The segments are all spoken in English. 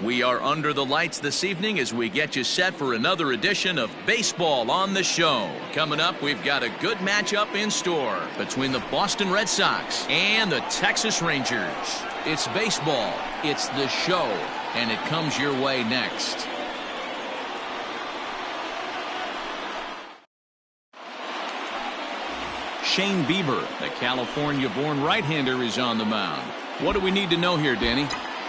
We are under the lights this evening as we get you set for another edition of Baseball on the Show. Coming up, we've got a good matchup in store between the Boston Red Sox and the Texas Rangers. It's baseball, it's the show, and it comes your way next. Shane Bieber, the California-born right-hander, is on the mound. What do we need to know here, Danny?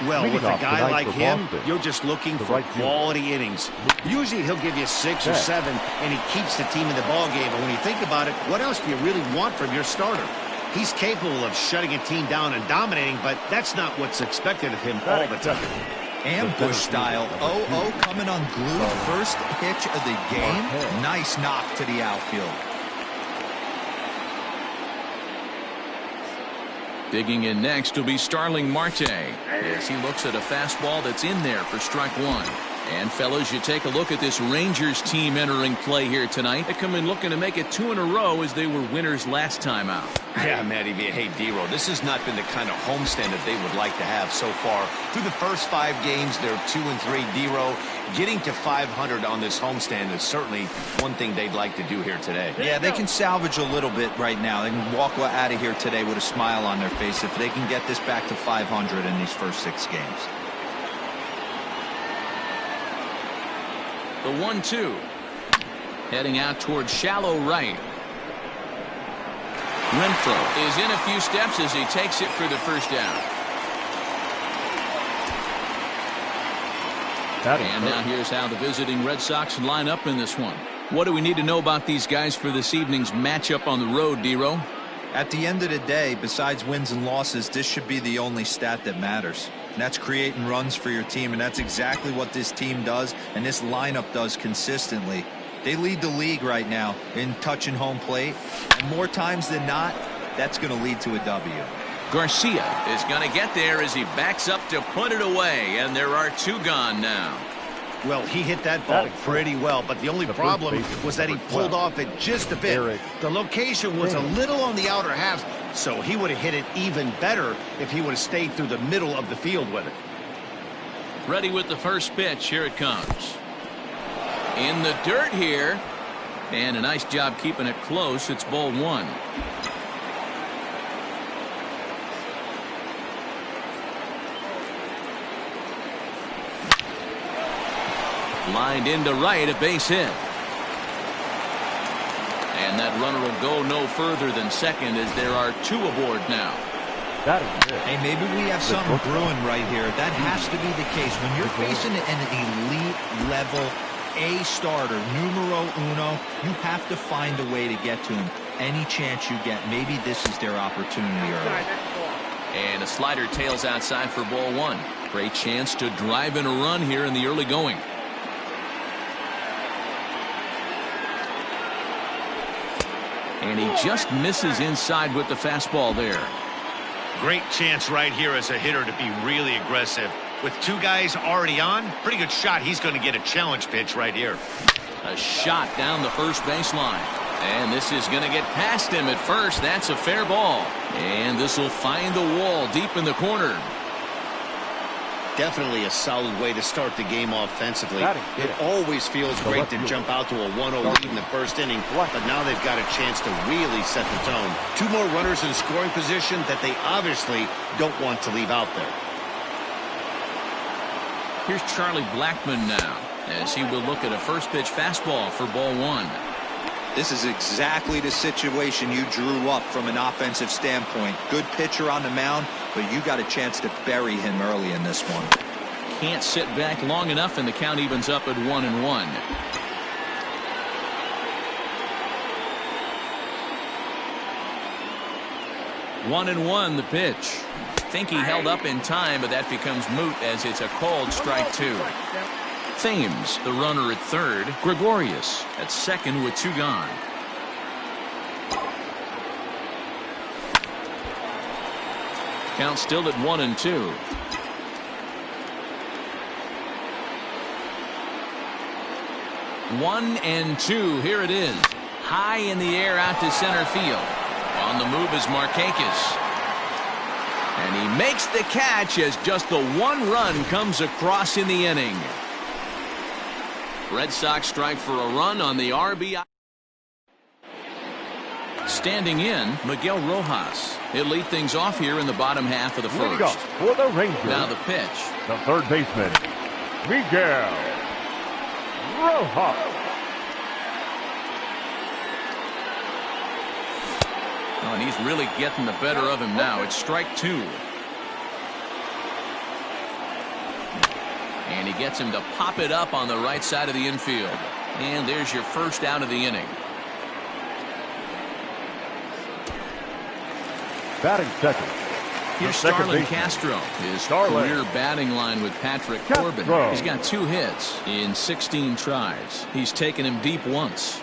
Well, with a guy like him, you're just looking for quality innings. Usually he'll give you 6 or 7, and he keeps the team in the ballgame. And when you think about it, what else do you really want from your starter? He's capable of shutting a team down and dominating, but that's not what's expected of him all the time. Ambush style. 0-0 coming unglued. First pitch of the game. Nice knock to the outfield. Digging in next will be Starling Marte as he looks at a fastball that's in there for strike one. And fellas, you take a look at this Rangers team entering play here tonight. They come in looking to make it 2 in a row as they were winners last time out. Yeah, Matty V. Hey, D-Row, this has not been the kind of homestand that they would like to have so far. Through the first 5 games, they're 2-3. D-Row, getting to 500 on this homestand is certainly one thing they'd like to do here today. Yeah, they can salvage a little bit right now. They can walk out of here today with a smile on their face if they can get this back to 500 in these first 6 games. The 1-2. Heading out towards shallow right. Renfroe is in a few steps as he takes it for the first down. And now here's how the visiting Red Sox line up in this one. What do we need to know about these guys for this evening's matchup on the road, D-Row? At the end of the day, besides wins and losses, this should be the only stat that matters. And that's creating runs for your team, and that's exactly what this team does and this lineup does consistently. They lead the league right now in touching home plate, and more times than not, that's going to lead to a W. Garcia is going to get there as he backs up to put it away, and there are 2 gone now. Well, he hit that ball pretty well, but the only problem was that he pulled off it just a bit. The location was a little on the outer half, so he would have hit it even better if he would have stayed through the middle of the field with it. Ready with the first pitch. Here it comes. In the dirt here, and a nice job keeping it close. It's ball 1. Lined into right, a base hit. And that runner will go no further than second as there are 2 aboard now. Hey, maybe we have something brewing right here. That has to be the case. When you're facing an elite level A starter, numero uno, you have to find a way to get to him. Any chance you get, maybe this is their opportunity early. And a slider tails outside for ball 1. Great chance to drive in a run here in the early going. And he just misses inside with the fastball there. Great chance right here as a hitter to be really aggressive. With 2 guys already on, pretty good shot. He's going to get a challenge pitch right here. A shot down the first baseline. And this is going to get past him at first. That's a fair ball. And this will find the wall deep in the corner. Definitely a solid way to start the game offensively. It always feels great to jump out to a 1-0 lead in the first inning, but now they've got a chance to really set the tone. 2 more runners in scoring position that they obviously don't want to leave out there. Here's Charlie Blackmon now as he will look at a first pitch fastball for ball 1. This is exactly the situation you drew up from an offensive standpoint. Good pitcher on the mound, but you got a chance to bury him early in this one. Can't sit back long enough, and the count evens up at 1-1. One and one, the pitch. Think he held up in time, but that becomes moot as it's a called strike 2. Thames, the runner at third. Gregorius at second with 2 gone. Count still at 1-2. One and 2. Here it is. High in the air out to center field. On the move is Markakis. And he makes the catch as just the one run comes across in the inning. Red Sox strike for a run on the RBI. Standing in, Miguel Rojas. He'll lead things off here in the bottom half of the first. For the Rangers, now the pitch. The third baseman, Miguel Rojas. Oh, and he's really getting the better of him now. It's strike two. And he gets him to pop it up on the right side of the infield. And there's your first out of the inning. Batting second. Here's Starlin Castro. His career batting line with Patrick Corbin. He's got 2 hits in 16 tries. He's taken him deep once.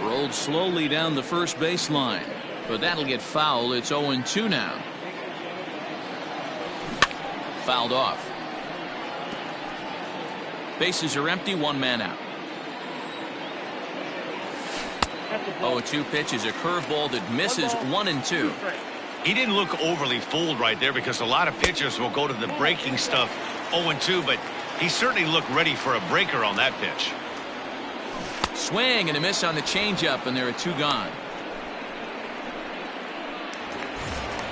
Rolled slowly down the first baseline. But that'll get foul. It's 0-2 now. Fouled off. Bases are empty. 1 man out. 0-2 pitch is a curveball that misses 1-2. He didn't look overly fooled right there because a lot of pitchers will go to the breaking stuff 0-2, but he certainly looked ready for a breaker on that pitch. Swing and a miss on the changeup, and there are 2 gone.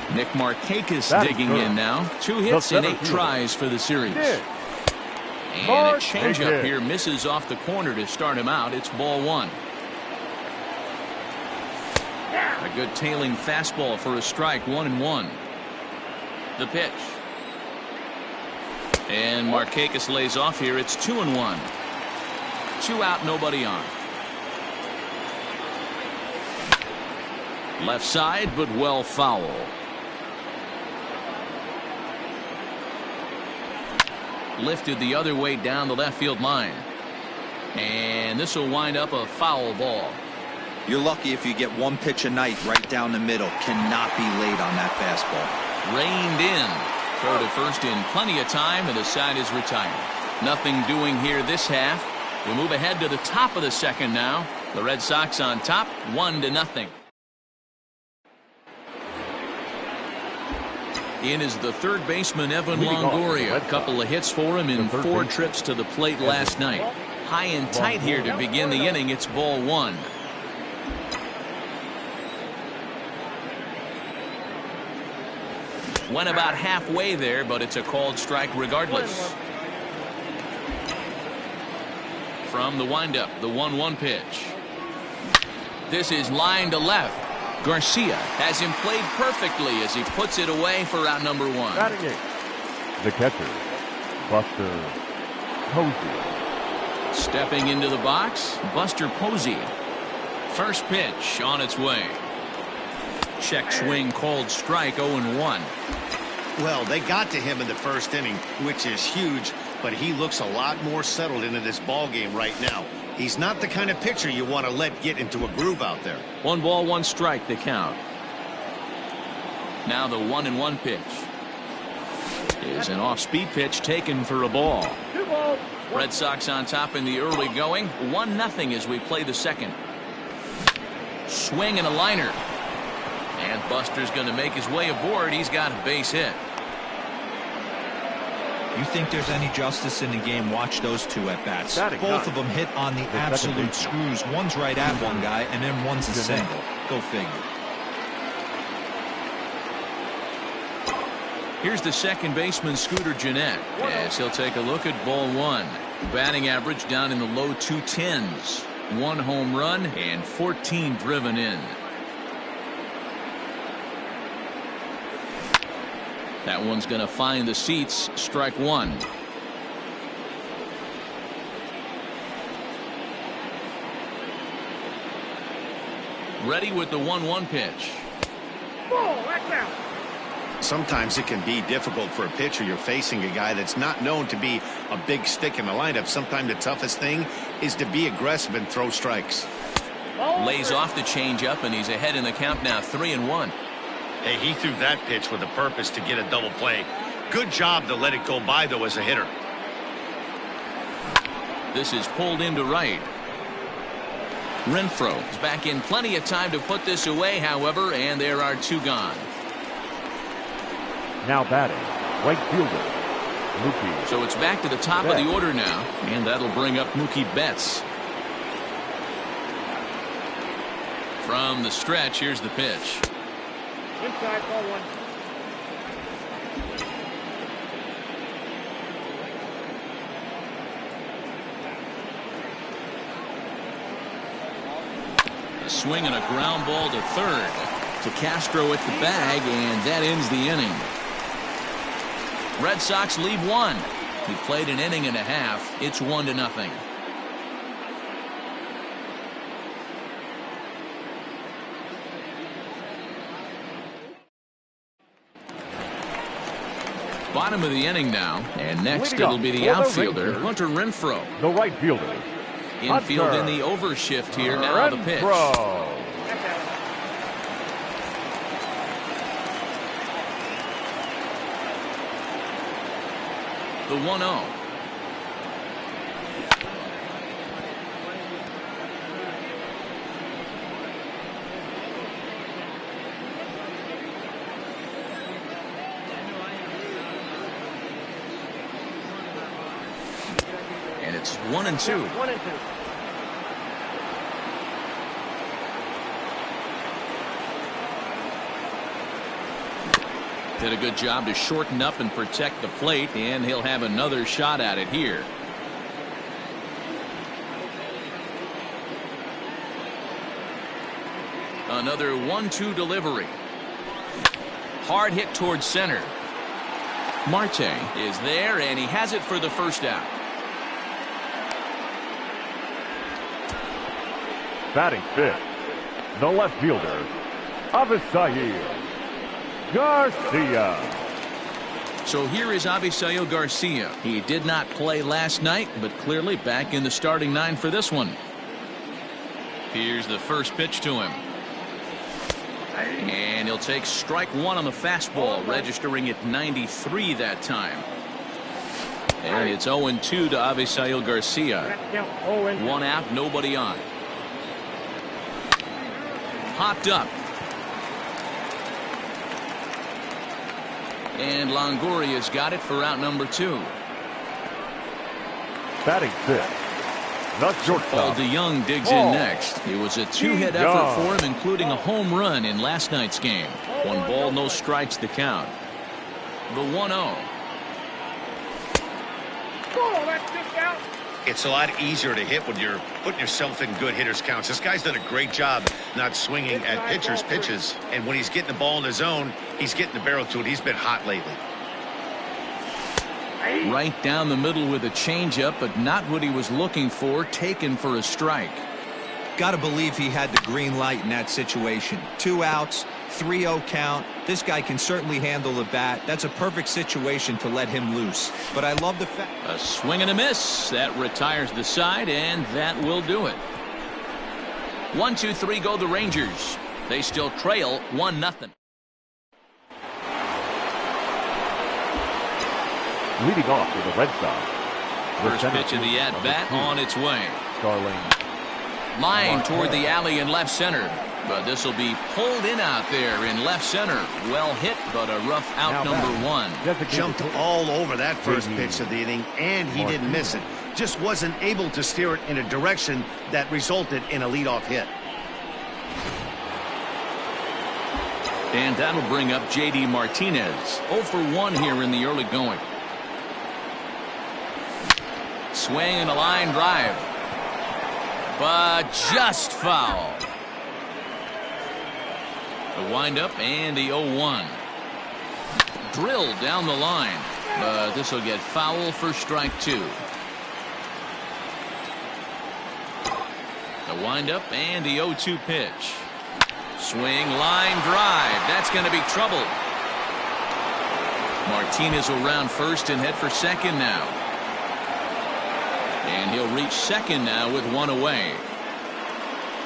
NickFranchek3's digging in now. 2 hits in 8 tries for the series. And a changeup here misses off the corner to start him out. It's ball 1. A good tailing fastball for a strike. 1-1. The pitch. And Markakis lays off here. It's 2-1. 2 out, nobody on. Left side, but well foul. Lifted the other way down the left field line. And this will wind up a foul ball. You're lucky if you get 1 pitch a night right down the middle. Cannot be late on that fastball. Reined in. Throw to first in plenty of time, and the side is retired. Nothing doing here this half. We move ahead to the top of the second now. The Red Sox on top, 1-0. In is the third baseman, Evan Longoria. A couple of hits for him in 4 trips to the plate last night. High and tight here to begin the inning. It's ball 1. Went about halfway there, but it's a called strike regardless. From the windup, the 1-1 pitch. This is line to left. Garcia has him played perfectly as he puts it away for out number 1. Batting it. The catcher, Buster Posey. Stepping into the box, Buster Posey. First pitch on its way. Check swing called strike. 0-1. Well, they got to him in the first inning, which is huge, but he looks a lot more settled into this ball game right now. He's not the kind of pitcher you want to let get into a groove out there. 1 ball, 1 strike, the count. Now the 1-1 pitch is an off-speed pitch taken for a ball. Red Sox on top in the early going. 1-0 as we play the second. Swing and a liner. And Buster's going to make his way aboard. He's got a base hit. You think there's any justice in the game? Watch those 2 at-bats. Both of them hit on the absolute screws. One's right at one guy, and then one's a single. Go figure. Here's the second baseman, Scooter Gennett. Yes, he'll take a look at ball 1. Batting average down in the low 210s. 1 home run and 14 driven in. That one's going to find the seats. Strike 1. Ready with the 1-1 pitch. Sometimes it can be difficult for a pitcher. You're facing a guy that's not known to be a big stick in the lineup. Sometimes the toughest thing is to be aggressive and throw strikes. Lays off the changeup, and he's ahead in the count now. 3-1. Hey, he threw that pitch with a purpose to get a double play. Good job to let it go by, though, as a hitter. This is pulled into right. Renfroe is back in plenty of time to put this away, however, and there are 2 gone. Now batting, right fielder, Mookie. So it's back to the top of the order now, and that'll bring up Mookie Betts. From the stretch, here's the pitch. Inside, ball one. A swing and a ground ball to third. To Castro at the bag, and that ends the inning. Red Sox lead one. He played an inning and a half. It's 1-0. Bottom of the inning now, and next it'll be the outfielder, Hunter Renfroe. The right fielder. Infield in the overshift here. Now the pitch. The 1-0. And it's 1-2. 1-2. Did a good job to shorten up and protect the plate, and he'll have another shot at it here. Another 1-2 delivery. Hard hit towards center. Marte is there, and he has it for the first out. Batting fifth, the left fielder, Avisail Garcia. So here is Avisail Garcia. He did not play last night, but clearly back in the starting nine for this one. Here's the first pitch to him. And he'll take strike one on the fastball, registering at 93 that time. And it's 0-2 to Avisail Garcia. 1 out, nobody on. Popped up. And Longoria's got it for out number 2. Batting fifth, the Paul shortstop. DeYoung digs in next. It was a 2-hit effort for him, including a home run in last night's game. 1 ball, no strikes to count. The 1-0. It's a lot easier to hit when you're putting yourself in good hitters counts. This guy's done a great job not swinging at pitchers' pitches. And when he's getting the ball in the zone, he's getting the barrel to it. He's been hot lately. Right down the middle with a changeup, but not what he was looking for, taken for a strike. Got to believe he had the green light in that situation. 2 outs, 3-0 count. This guy can certainly handle the bat. That's a perfect situation to let him loose. But I love the fact. A swing and a miss. That retires the side, and that will do it. 1-2-3 go the Rangers. They still trail 1-0. Leading off for the Red Sox. First pitch of the at-bat on its way. Starling. Line toward the alley in left center. But this will be pulled in out there in left center. Well hit, but a rough out number 1. Jumped all over that first pitch of the inning, and he didn't miss it. Just wasn't able to steer it in a direction that resulted in a leadoff hit. And that'll bring up J.D. Martinez. 0 for 1 here in the early going. Swing and a line drive. But just foul. The windup and the 0-1. Drilled down the line. But this will get foul for strike 2. The windup and the 0-2 pitch. Swing, line drive. That's going to be trouble. Martinez will round first and head for second now. And he'll reach second now with 1 away.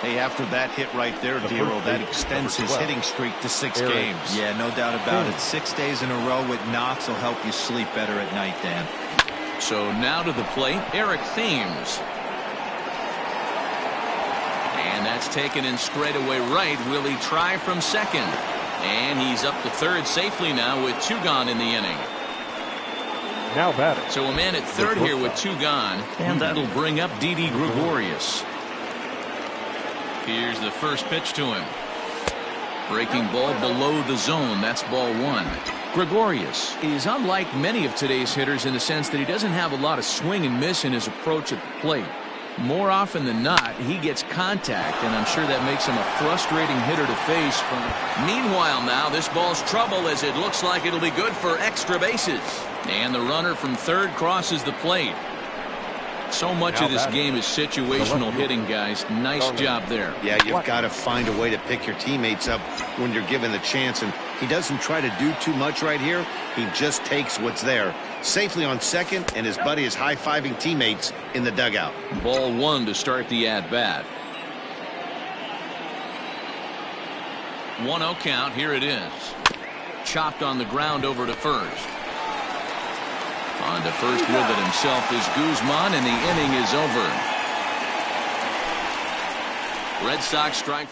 Hey, after that hit right there, Dero, that extends his hitting streak to 6 games. Yeah, no doubt about it. 6 days in a row with knocks will help you sleep better at night, Dan. So now to the plate, Eric Thames. And that's taken in straightaway right. Will he try from second? And he's up to third safely now with 2 gone in the inning. Now batting. So a man at third here with 2 gone, and that'll bring up Didi Gregorius. Here's the first pitch to him. Breaking ball below the zone. That's ball 1. Gregorius is unlike many of today's hitters in the sense that he doesn't have a lot of swing and miss in his approach at the plate. More often than not, he gets contact, and I'm sure that makes him a frustrating hitter to face. Meanwhile now, this ball's trouble as it looks like it'll be good for extra bases. And the runner from third crosses the plate. So much of this game is situational hitting, guys. Nice job there. Yeah, you've got to find a way to pick your teammates up when you're given the chance, and he doesn't try to do too much right here. He just takes what's there. Safely on second, and his buddy is high-fiving teammates in the dugout. Ball 1 to start the at-bat. 1-0 count. Here it is. Chopped on the ground over to first. On to first with it himself is Guzman, and the inning is over. Red Sox strike.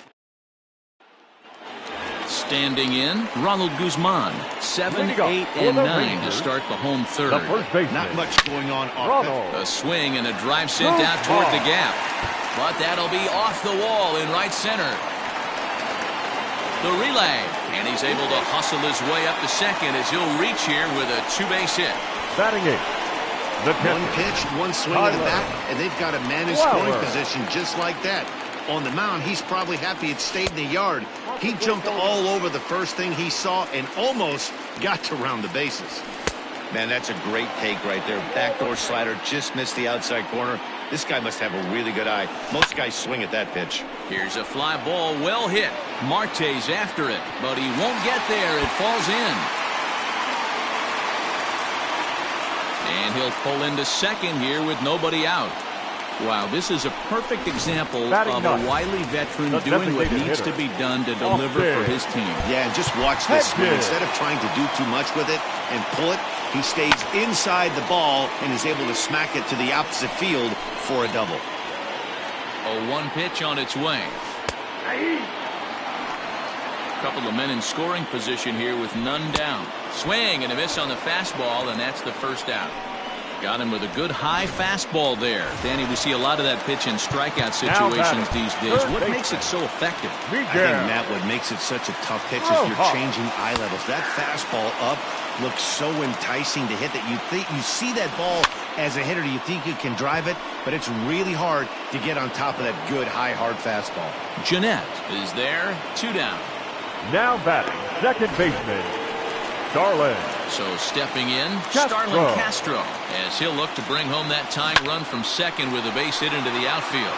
Standing in, Ronald Guzman. 7, 8, and 9 to start the home third. Not much going on. A swing and a drive sent out toward the gap. But that'll be off the wall in right center. The relay. And he's able to hustle his way up to second as he'll reach here with a 2-base hit. Batting 8. One pitch, one swing of the bat, and they've got a man in scoring position just like that. On the mound, he's probably happy it stayed in the yard. He jumped all over the first thing he saw and almost got to round the bases. Man, that's a great take right there. Backdoor slider just missed the outside corner. This guy must have a really good eye. Most guys swing at that pitch. Here's a fly ball, well hit. Marte's after it, but he won't get there. It falls in. And he'll pull into second here with nobody out. Wow, this is a perfect example of a wily veteran doing what needs to be done to deliver for his team. Yeah, and just watch this. Instead of trying to do too much with it and pull it, he stays inside the ball and is able to smack it to the opposite field for a double. A 1 pitch on its way. A couple of men in scoring position here with none down. Swing and a miss on the fastball, and that's the first out. Got him with a good high fastball there. Danny, we see a lot of that pitch in strikeout situations these days. What makes it so effective? I think, Matt, what makes it such a tough pitch is you're changing eye levels. That fastball up looks so enticing to hit that you see that ball as a hitter, you think you can drive it, but it's really hard to get on top of that good high hard fastball. Jeanette is there, 2 down. Now batting, second baseman, Starlin. So stepping in, Starlin Castro, as he'll look to bring home that tying run from second with a base hit into the outfield.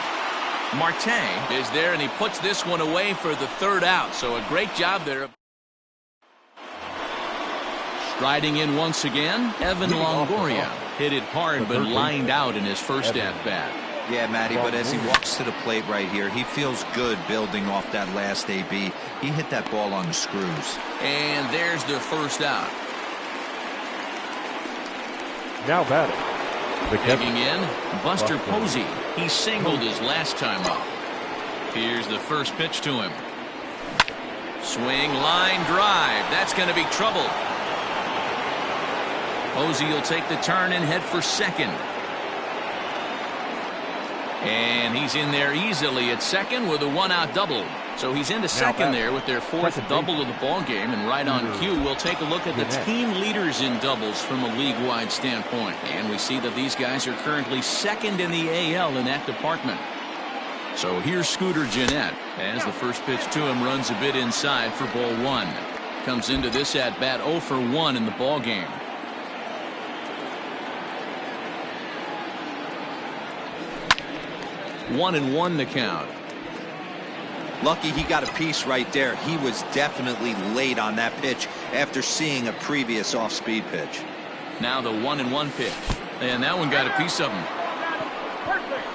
Marte is there, and he puts this one away for the 3rd out. So a great job there. Striding in once again, Evan Longoria. Hit it hard, but lined out in his first at-bat. Yeah, Matty, but as he walks to the plate right here, he feels good building off that last AB. He hit that ball on the screws. And there's the first out. Now batting. Digging in, Buster Posey. He singled his last time up. Here's the first pitch to him. Swing, line, drive. That's going to be trouble. Posey will take the turn and head for second. And he's in there easily at second with a 1-out double. So he's into second there with their 4th double of the ball game. And right on cue, we'll take a look at the team leaders in doubles from a league-wide standpoint. And we see that these guys are currently second in the AL in that department. So here's Scooter Gennett as the first pitch to him runs a bit inside for ball 1. Comes into this at-bat 0 for 1 in the ball game. One and one the count. Lucky he got a piece right there. He was definitely late on that pitch after seeing a previous off-speed pitch. Now the 1-1 pitch. And that one got a piece of him.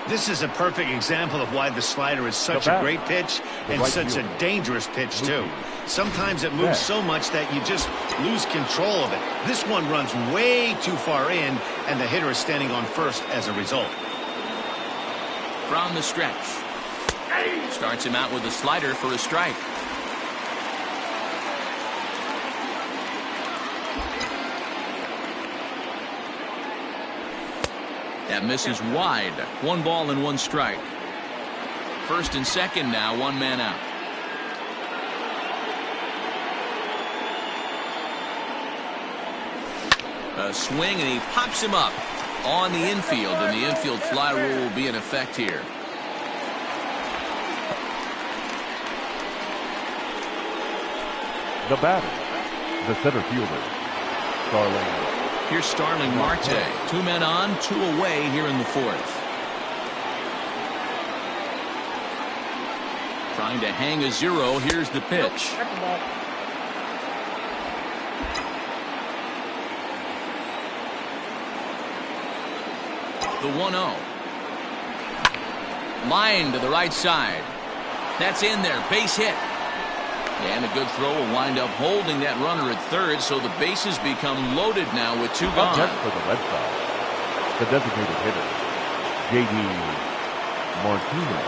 This is a perfect example of why the slider is such a great pitch and such a dangerous pitch, too. Sometimes it moves so much that you just lose control of it. This one runs way too far in, and the hitter is standing on first as a result. From the stretch. Starts him out with a slider for a strike. That misses wide. 1 ball and 1 strike. First and second now, 1 man out. A swing, and he pops him up on the infield, and the infield fly rule will be in effect here. The batter, the center fielder, Starling. Here's Starling Marte. 2 men on, 2 away here in the 4th. Trying to hang a 0. Here's the pitch. The 1-0. Line to the right side. That's in there. Base hit. And a good throw will wind up holding that runner at third, so the bases become loaded now with 2 gone. Up next for the Red Sox, the designated hitter, J.D. Martinez.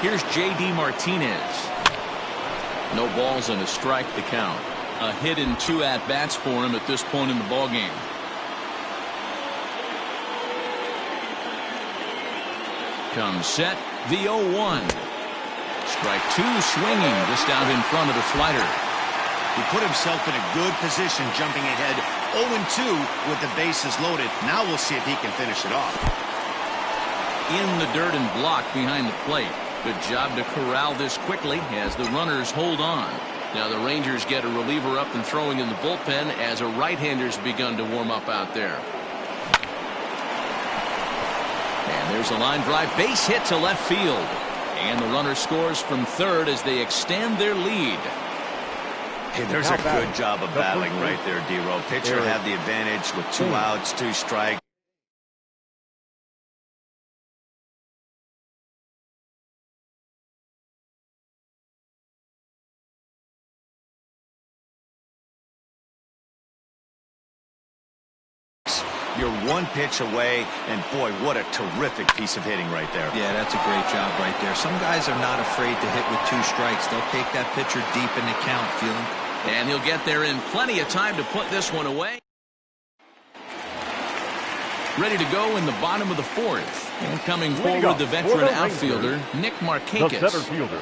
Here's J.D. Martinez. No balls and a strike to count. A hit and 2 at-bats for him at this point in the ballgame. Comes set, the 0-1. Strike 2 swinging just out in front of the slider. He put himself in a good position jumping ahead 0-2 with the bases loaded. Now we'll see if he can finish it off. In the dirt and blocked behind the plate. Good job to corral this quickly as the runners hold on. Now the Rangers get a reliever up and throwing in the bullpen as a right-hander's begun to warm up out there. And there's a line drive, base hit to left field. And the runner scores from third as they extend their lead. Hey, there's a good job of battling right there, D-Row. Pitcher had the advantage with 2 outs, 2 strikes. You're 1 pitch away, and boy, what a terrific piece of hitting right there. Yeah, that's a great job right there. Some guys are not afraid to hit with 2 strikes. They'll take that pitcher deep in the count, feeling. And he'll get there in plenty of time to put this one away. Ready to go in the bottom of the 4th. And coming forward, the veteran outfielder, NickFranchek3's. The center fielder.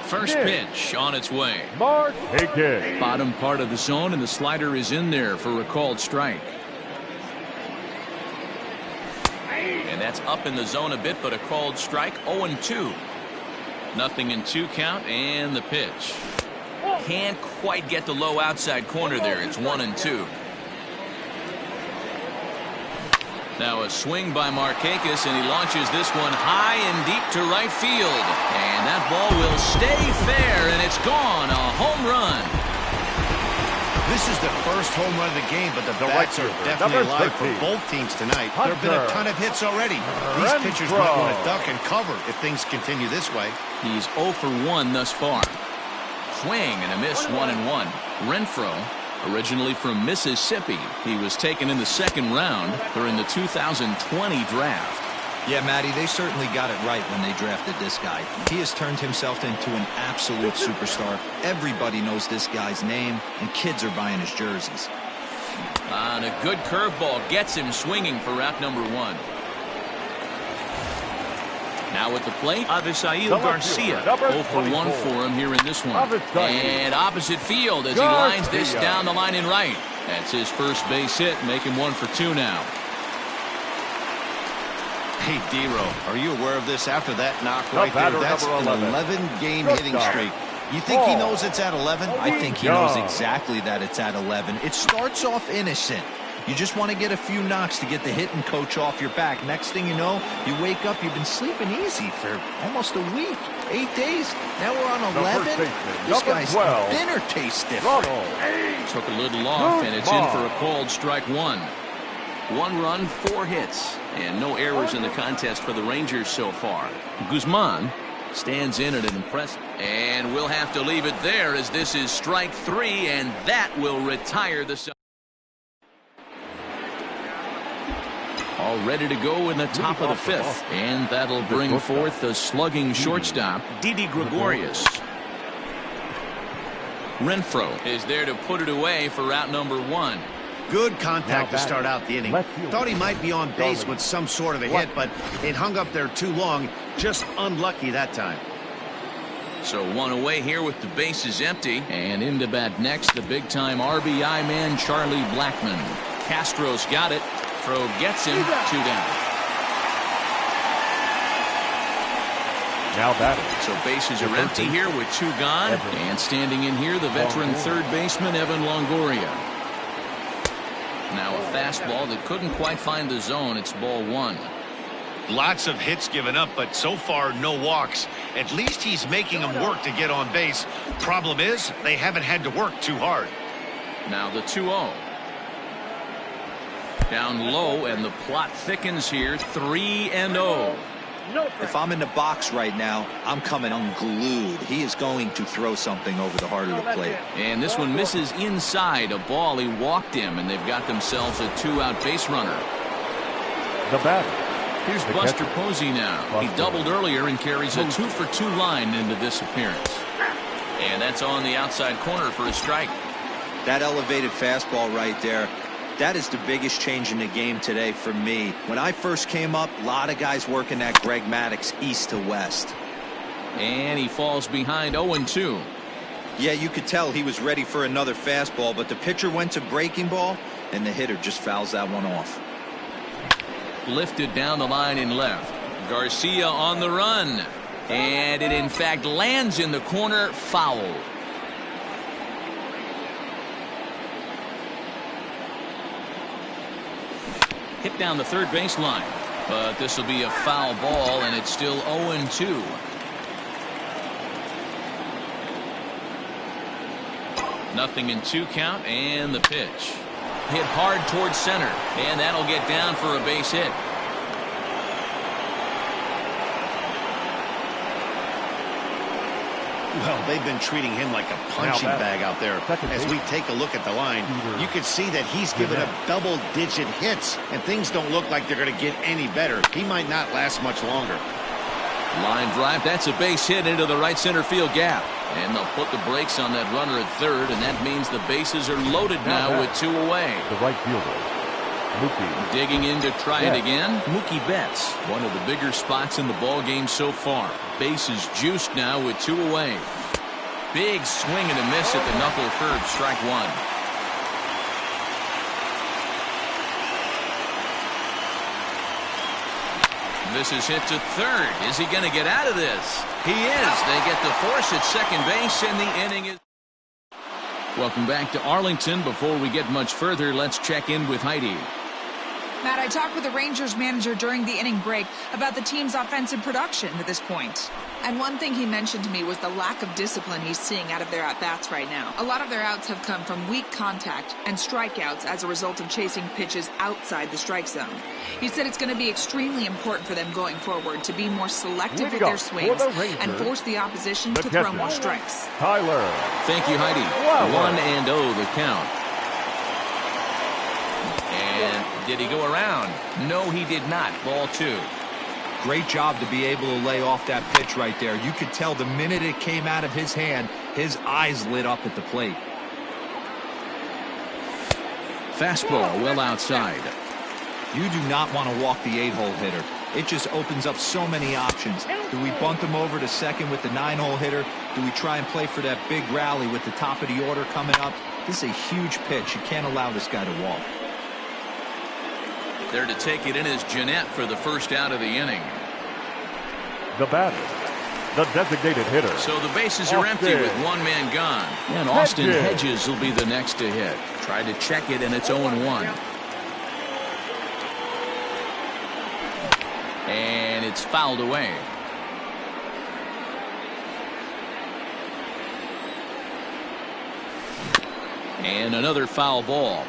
First pitch on its way. Martinez. Bottom part of the zone, and the slider is in there for a called strike. And that's up in the zone a bit, but a called strike. 0-2. Nothing in 2 count, and the pitch. Can't quite get the low outside corner there. It's 1-2. Now a swing by Markakis, and he launches this one high and deep to right field. And that ball will stay fair, and it's gone. A home run. This is the first home run of the game, but the bats are definitely alive for both teams tonight. There have been a ton of hits already. These pitchers might want to duck and cover if things continue this way. He's 0 for 1 thus far. Swing and a miss, 1-1. Renfroe, originally from Mississippi. He was taken in the 2nd round during the 2020 draft. Yeah, Matty, they certainly got it right when they drafted this guy. He has turned himself into an absolute superstar. Everybody knows this guy's name, and kids are buying his jerseys. And a good curveball gets him swinging for route number 1. Now at the plate, Avisail Garcia. 0 for 1 for him here in this one. And opposite field as he lines this down the line in right. That's his first base hit, making 1 for 2 now. Hey, D-Row, are you aware of this after that knock right there? That's an 11-game hitting streak. You think he knows it's at 11? I think he knows exactly that it's at 11. It starts off innocent. You just want to get a few knocks to get the hitting coach off your back. Next thing you know, you wake up, you've been sleeping easy for almost a week, 8 days. Now we're on 11. This guy's dinner tastes different. Took a little off, and it's in for a called strike 1. 1 run, 4 hits, and no errors in the contest for the Rangers so far. Guzman stands in at an impressive. And we'll have to leave it there as this is strike 3, and that will retire the... All ready to go in the top of the 5th. And that'll bring forth the slugging shortstop, Didi Gregorius. Renfroe is there to put it away for route number 1. Good contact to start out the inning. Thought he might be on base with some sort of a hit, but it hung up there too long. Just unlucky that time. So one away here with the bases empty. And into bat next, the big-time RBI man, Charlie Blackmon. Castro's got it. Throw gets him. 2 down. Now batting. So bases are empty here with 2 gone. And standing in here, the veteran third baseman, Evan Longoria. Now a fastball that couldn't quite find the zone. It's ball 1. Lots of hits given up, but so far no walks. At least he's making them work to get on base. Problem is, they haven't had to work too hard. Now the 2-0. Down low, and the plot thickens here. 3-0. If I'm in the box right now, I'm coming unglued. He is going to throw something over the heart of the plate. And this one misses inside. A ball. He walked him, and they've got themselves a 2-out base runner. The batter. Here's Buster Posey now. He doubled earlier and carries a 2-for-2 line into this appearance. And that's on the outside corner for a strike. That elevated fastball right there, that is the biggest change in the game today for me. When I first came up, a lot of guys working that Greg Maddux east to west. And he falls behind 0-2. Yeah, you could tell he was ready for another fastball, but the pitcher went to breaking ball, and the hitter just fouls that one off. Lifted down the line in left. Garcia on the run. And it in fact lands in the corner. Foul. Hit down the third baseline. But this will be a foul ball, and it's still 0-2. Nothing in 2 count, and the pitch. Hit hard towards center, and that'll get down for a base hit. Well, they've been treating him like a punching bag out there. As we take a look at the line, you can see that he's given up double-digit hits, and things don't look like they're going to get any better. He might not last much longer. Line drive, that's a base hit into the right center field gap. And they'll put the brakes on that runner at third, and that means the bases are loaded now with 2 away. The right fielder, Mookie. Digging in to try it again, Mookie Betts. One of the bigger spots in the ball game so far. Bases juiced now with 2 away. Big swing and a miss at the knuckle curve, strike 1. This is hit to third. Is he going to get out of this? He is. They get the force at second base, and the inning is... Welcome back to Arlington. Before we get much further, let's check in with Heidi. Matt, I talked with the Rangers manager during the inning break about the team's offensive production to this point. And one thing he mentioned to me was the lack of discipline he's seeing out of their at-bats right now. A lot of their outs have come from weak contact and strikeouts as a result of chasing pitches outside the strike zone. He said it's going to be extremely important for them going forward to be more selective with their swings and force the opposition to throw more strikes. Tyler. Thank you, Heidi. 1-0 the count. And did he go around? No, he did not. Ball 2. Great job to be able to lay off that pitch right there. You could tell the minute it came out of his hand, his eyes lit up at the plate. Fastball well outside. You do not want to walk the 8-hole hitter. It just opens up so many options. Do we bunt him over to second with the 9-hole hitter? Do we try and play for that big rally with the top of the order coming up? This is a huge pitch. You can't allow this guy to walk. There to take it in is Jeanette for the first out of the inning. The batter, the designated hitter. So the bases are empty with 1 man gone. And Austin Hedges will be the next to hit. Try to check it, and it's 0-1. And it's fouled away. And another foul ball.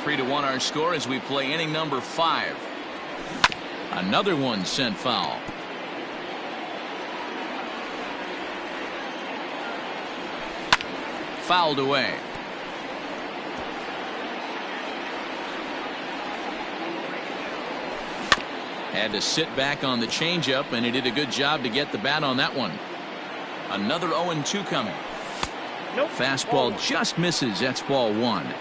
3-1 our score as we play inning number 5. Another one sent foul. Fouled away. Had to sit back on the changeup, and he did a good job to get the bat on that one. Another 0-2 coming. Fastball just misses. That's ball 1.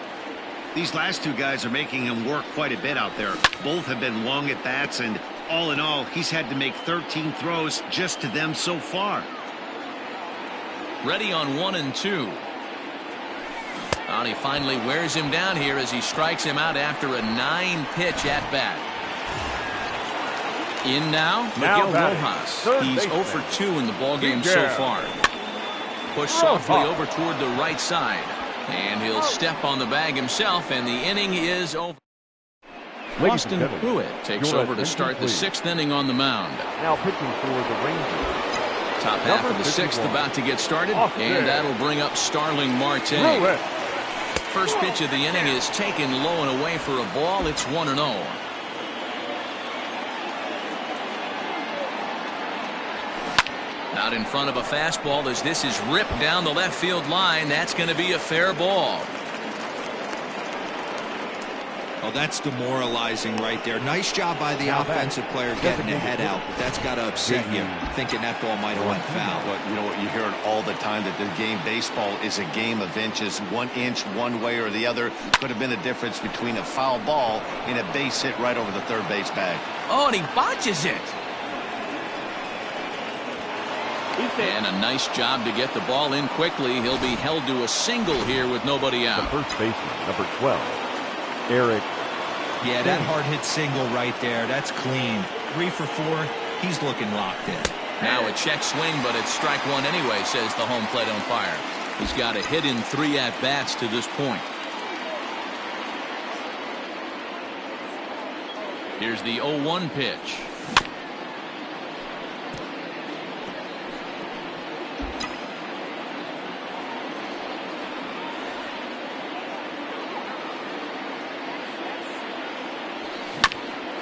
These last two guys are making him work quite a bit out there. Both have been long at bats, and all in all, he's had to make 13 throws just to them so far. Ready on 1 and 2. And he finally wears him down here as he strikes him out after a 9-pitch at bat. In now, Miguel Rojas. He's 0 for 2 in the ballgame so far. Push softly over toward the right side. And he'll step on the bag himself, and the inning is over. Boston Pruitt takes over to start the 6th inning on the mound. Now pitching for the Rangers. Top half of the 6th about to get started, and that'll bring up Starling Marte. First pitch of the inning is taken low and away for a ball. It's 1-0. Out in front of a fastball as this is ripped down the left field line. That's going to be a fair ball. Oh, that's demoralizing right there. Nice job by the offensive player getting the head out. But that's got to upset you, thinking that ball might have went foul. But you know what? You hear it all the time that the game baseball is a game of inches. 1 inch one way or the other could have been the difference between a foul ball and a base hit right over the third base bag. Oh, and he botches it. And a nice job to get the ball in quickly. He'll be held to a single here with nobody out. The first baseman, number 12, Eric. Yeah, that hard hit single right there. That's clean. 3 for 4. He's looking locked in. Now a check swing, but it's strike 1 anyway, says the home plate umpire. He's got a hit in 3 at-bats to this point. Here's the 0-1 pitch.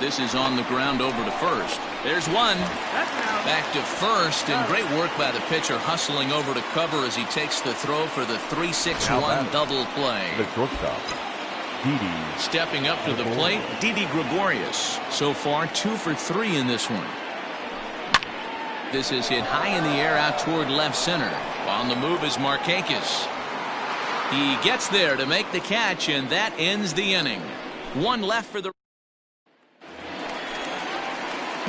This is on the ground over to first. There's one. Back to first, and great work by the pitcher hustling over to cover as he takes the throw for the 3-6-1 double play. The shortstop, Didi. Stepping up to the plate, Didi Gregorius. So far, 2 for 3 in this one. This is hit high in the air out toward left center. On the move is Markakis. He gets there to make the catch, and that ends the inning. 1 left for the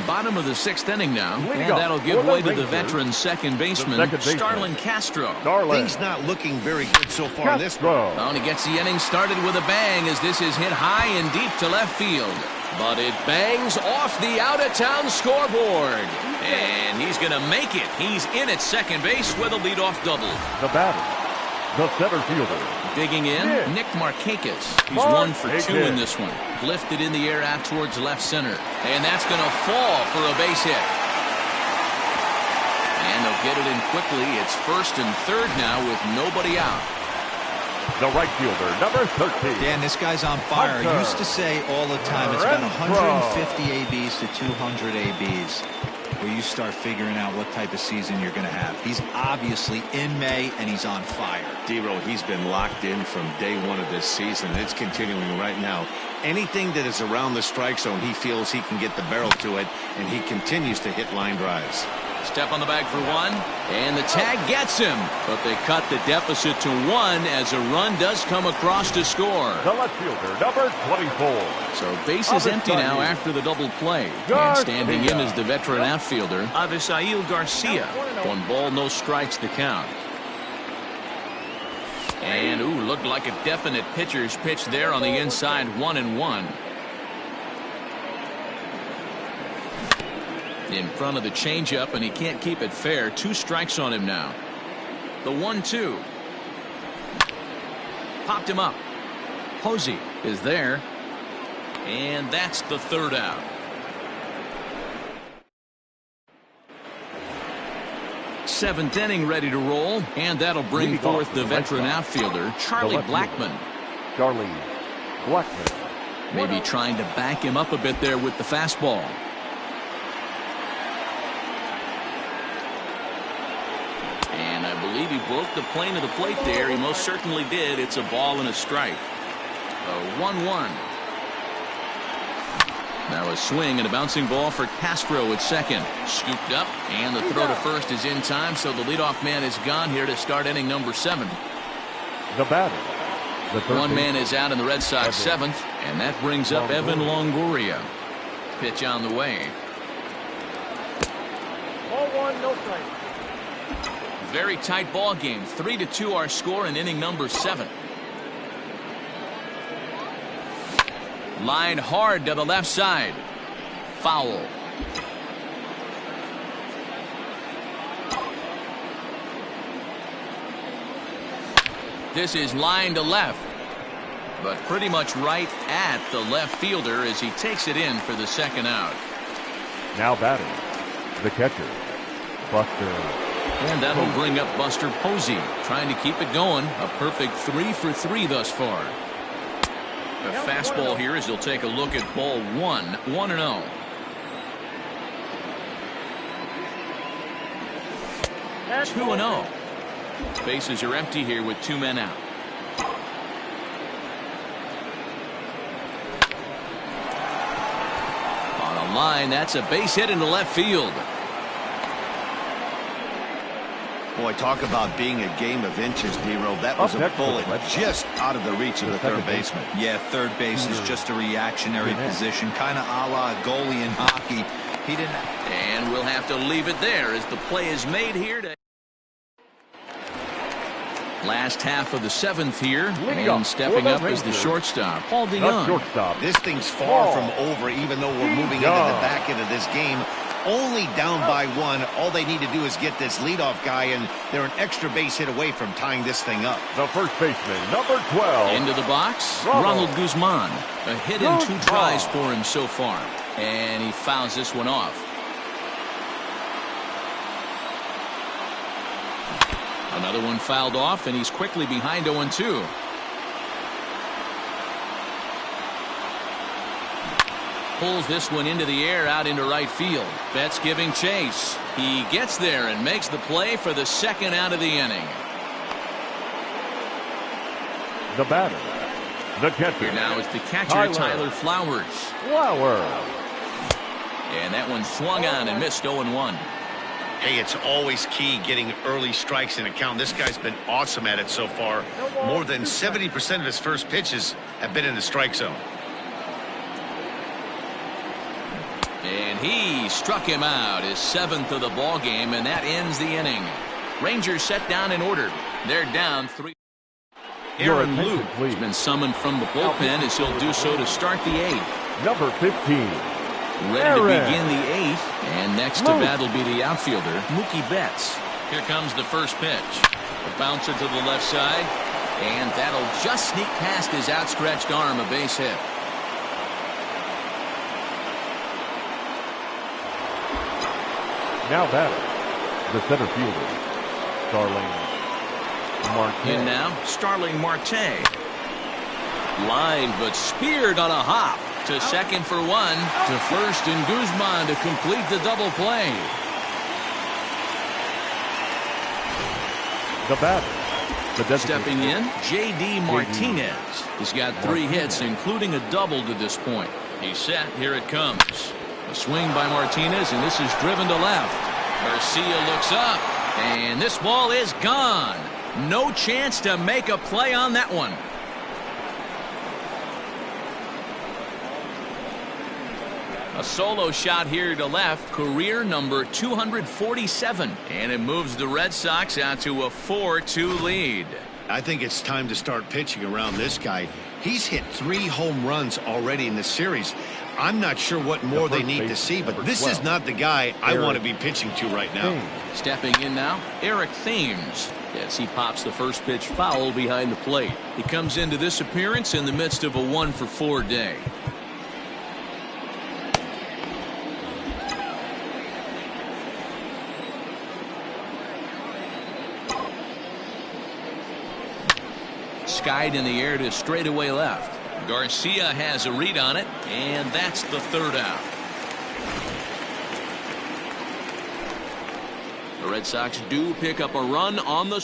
bottom of the 6th inning now, and that'll give way to the veteran second baseman, Starlin Castro. Things not looking very good so far in this one. Well, and he gets the inning started with a bang as this is hit high and deep to left field. But it bangs off the out-of-town scoreboard. And he's going to make it. He's in at second base with a leadoff double. The batter, the center fielder. Digging in, Nick Markakis. He's 1 for 2 in this one. Lifted in the air out towards left center. And that's going to fall for a base hit. And they'll get it in quickly. It's first and third now with nobody out. The right fielder, number 13. Dan, this guy's on fire. I used to say all the time it's about 150 ABs to 200 ABs where you start figuring out what type of season you're going to have. He's obviously in May, and he's on fire. D-Row, he's been locked in from day 1 of this season, and it's continuing right now. Anything that is around the strike zone, he feels he can get the barrel to it, and he continues to hit line drives. Step on the bag for 1, and the tag gets him. But they cut the deficit to 1 as a run does come across to score. The left fielder, number 24. So base is empty now after the double play. And standing in is the veteran outfielder, Avisail Garcia. 1 ball, no strikes to count. And, looked like a definite pitcher's pitch there on the inside, 1-1. In front of the changeup, and he can't keep it fair. 2 strikes on him now. The 1-2. Popped him up. Posey is there. And that's the 3rd out. Seventh inning ready to roll, and that'll bring forth the veteran outfielder, Charlie Blackmon. Charlie Blackmon. Maybe trying to back him up a bit there with the fastball. And I believe he broke the plane of the plate there. He most certainly did. It's a ball and a strike. A 1-1. Now a swing and a bouncing ball for Castro at second. Scooped up, and the throw to first is in time, so the leadoff man is gone here to start inning number 7. The batter, One man is out in the Red Sox seventh, and that brings up Evan Longoria. Pitch on the way. Ball one, no strike. Very tight ball game. 3-2 our score in inning number 7. Line hard to the left side. Foul. This is line to left, but pretty much right at the left fielder as he takes it in for the second out. Now batting, the catcher, Buster. And that'll bring up Buster Posey, trying to keep it going. A perfect 3 for 3 thus far. A fastball here as he'll take a look at ball 1, 1-0. That's 2-0. Bases are empty here with 2 men out. On a line, that's a base hit into left field. Boy, talk about being a game of inches, D-Row. That was a bullet just out of the reach of the third baseman. Yeah, third base is just a reactionary position, kind of a la goalie in hockey. He didn't. And we'll have to leave it there as the play is made here. Last half of the 7th here, and stepping up is the shortstop, Paul DeYoung. This thing's far from over, even though we're moving into the back end of this game. Only down by 1. All they need to do is get this leadoff guy, and they're an extra base hit away from tying this thing up. The first baseman, number 12. Into the box, Ronald Guzman. A hit in 2 tries for him so far, and he fouls this one off. Another one fouled off, and he's quickly behind 0-2. Pulls this one into the air out into right field. Betts giving chase. He gets there and makes the play for the second out of the inning. The batter, the catcher. Here now is the catcher, Tyler Flowers. And that one swung on and missed 0-1. Hey, it's always key getting early strikes in a count. This guy's been awesome at it so far. More than 70% of his first pitches have been in the strike zone. And he struck him out, his 7th of the ball game, and that ends the inning. Rangers set down in order. They're down 3. Aaron Luke has been summoned from the bullpen as he'll do so to start the 8th. Number 15. Ready to begin the 8th, and next to bat will be the outfielder, Mookie Betts. Here comes the first pitch. A bouncer to the left side, and that'll just sneak past his outstretched arm, a base hit. Now batter, the center fielder, Starling Marte. In now, Starling Marte. Line, but speared on a hop. To second for 1, to first, and Guzman to complete the double play. The batter, stepping in, J.D. Martinez. He's got 3 hits, including a double to this point. He's set. Here it comes. A swing by Martinez, and this is driven to left. Garcia looks up, and this ball is gone. No chance to make a play on that one. A solo shot here to left, career number 247, and it moves the Red Sox out to a 4-2 lead. I think it's time to start pitching around this guy. He's hit 3 home runs already in the series. I'm not sure what more they need to see, but this is not the guy I want to be pitching to right now. Stepping in now, Eric Thames, as he pops the first pitch foul behind the plate. He comes into this appearance in the midst of a 1-for-4 day. Skied in the air to straightaway left. Garcia has a read on it, and that's the 3rd out. The Red Sox do pick up a run on the...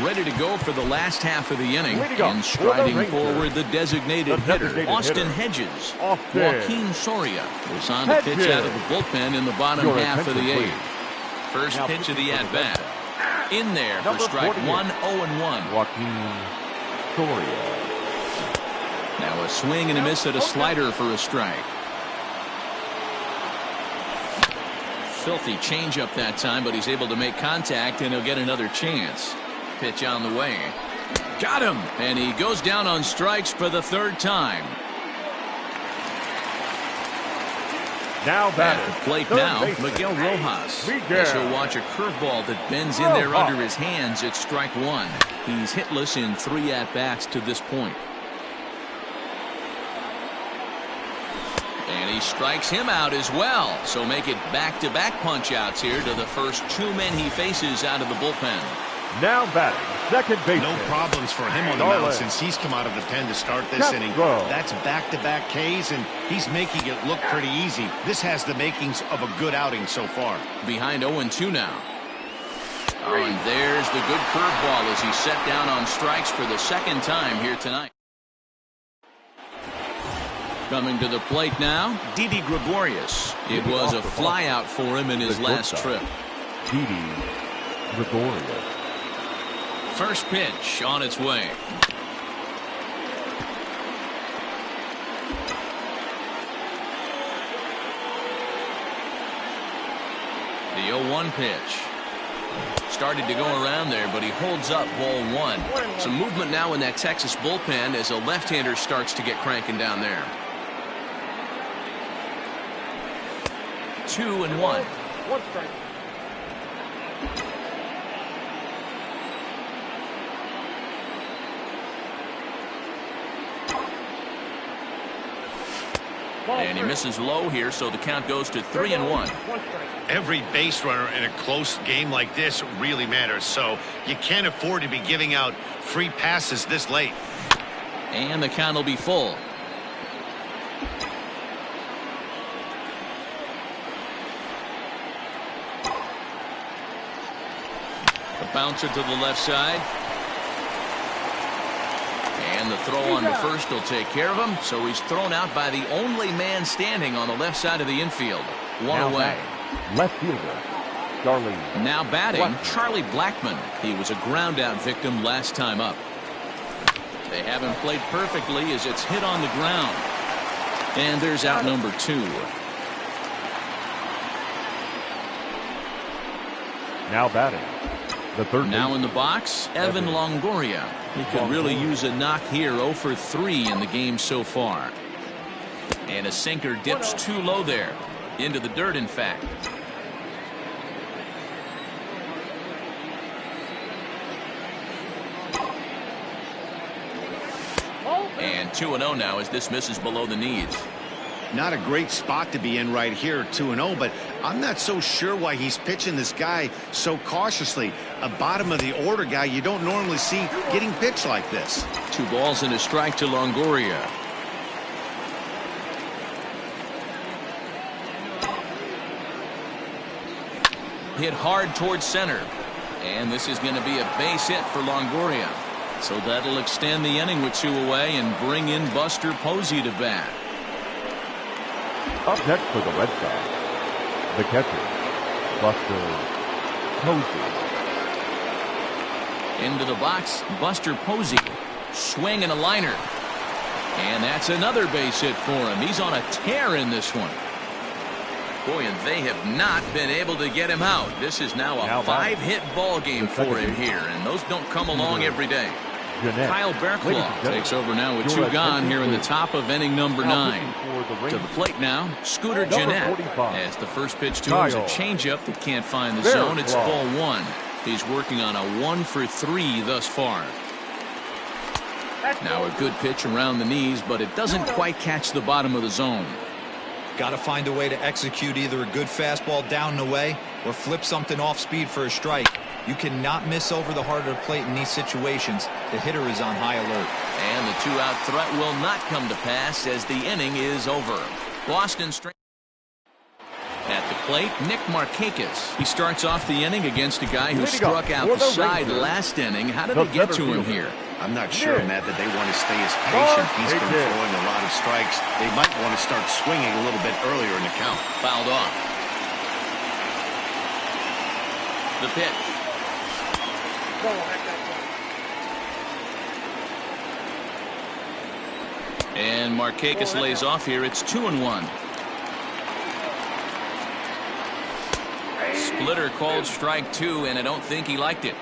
Ready to go for the last half of the inning, and striding forward the designated hitter, Austin Hedges. Joaquin Soria was on to pitch out of the bullpen in the bottom half of the 8th. First pitch of the at-bat. In there for Number strike 48. one, 0-1. Joaquin Soria. Now a swing and a miss at a slider for a strike. Filthy changeup that time, but he's able to make contact, and he'll get another chance. Pitch on the way. Got him! And he goes down on strikes for the third time. Now At batter. the plate Third now, baseman. Miguel Rojas. Miguel. As he'll watch a curveball that bends in there under his hands at strike one. He's hitless in 3 at-bats to this point. And he strikes him out as well. So make it back-to-back punch-outs here to the first 2 men he faces out of the bullpen. Now batting, second baseman. No problems for him on the mound since he's come out of the pen to start this inning. That's back-to-back Ks, and he's making it look pretty easy. This has the makings of a good outing so far. Behind 0-2 now. Oh, and there's the good curveball as he's set down on strikes for the second time here tonight. Coming to the plate now, Didi Gregorius. It was a flyout for him in his last trip. Didi Gregorius. First pitch on its way. The 0-1 pitch. Started to go around there, but he holds up ball one. Some movement now in that Texas bullpen as a left-hander starts to get cranking down there. 2-1. One strike. And he misses low here, so the count goes to 3-1. Every base runner in a close game like this really matters, so you can't afford to be giving out free passes this late. And the count will be full. The bouncer to the left side. And the throw on to first will take care of him. So he's thrown out by the only man standing on the left side of the infield. One Now away. batting, left fielder, Charlie. Now batting, Blackman. Charlie Blackman. He was a ground out victim last time up. They haven't played perfectly as it's hit on the ground. And there's out number 2. Now batting, the third Now baseman. in the box, Evan Longoria. He could really use a knock here. 0 for 3 in the game so far. And a sinker dips too low there. Into the dirt, in fact. And 2-0 now as this misses below the knees. Not a great spot to be in right here, 2-0, but I'm not so sure why he's pitching this guy so cautiously. A bottom of the order guy you don't normally see getting pitched like this. 2 balls and a strike to Longoria. Hit hard towards center. And this is going to be a base hit for Longoria. So that'll extend the inning with 2 away and bring in Buster Posey to bat. Up next for the Red Sox, the catcher, Buster Posey. Into the box, Buster Posey. Swing and a liner. And that's another base hit for him. He's on a tear in this one. Boy, and they have not been able to get him out. This is now a 5-hit ball game for him here, and those don't come along every day. Jeanette. Kyle Berklaw takes over now with 2 gone here in the top of inning number 9. To the plate now, Scooter Jeanette. As the first pitch to him is a changeup that can't find the zone. It's ball 1. He's working on a 1 for 3 thus far. Now a good pitch around the knees, but it doesn't quite catch the bottom of the zone. Got to find a way to execute either a good fastball down and away or flip something off speed for a strike. You cannot miss over the heart of the plate in these situations. The hitter is on high alert. And the 2-out threat will not come to pass as the inning is over. Boston straight. At the plate, Nick Markakis. He starts off the inning against a guy who struck out the side last inning. How did they get to him here? I'm not sure, Matt, that they want to stay as patient. He's been throwing a lot of strikes. They might want to start swinging a little bit earlier in the count. Fouled off. The pitch. And Markakis lays off here. It's 2-1. Splitter called strike 2, and I don't think he liked it.